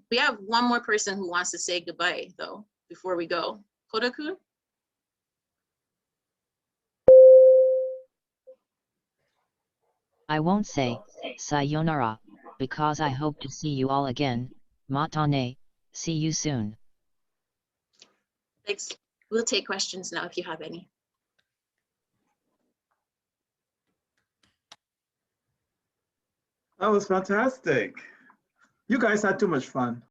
[SPEAKER 4] We have one more person who wants to say goodbye though before we go. Kodoku?
[SPEAKER 10] I won't say sayonara, because I hope to see you all again. Matane, see you soon.
[SPEAKER 4] Thanks. We'll take questions now if you have any.
[SPEAKER 1] That was fantastic. You guys had too much fun.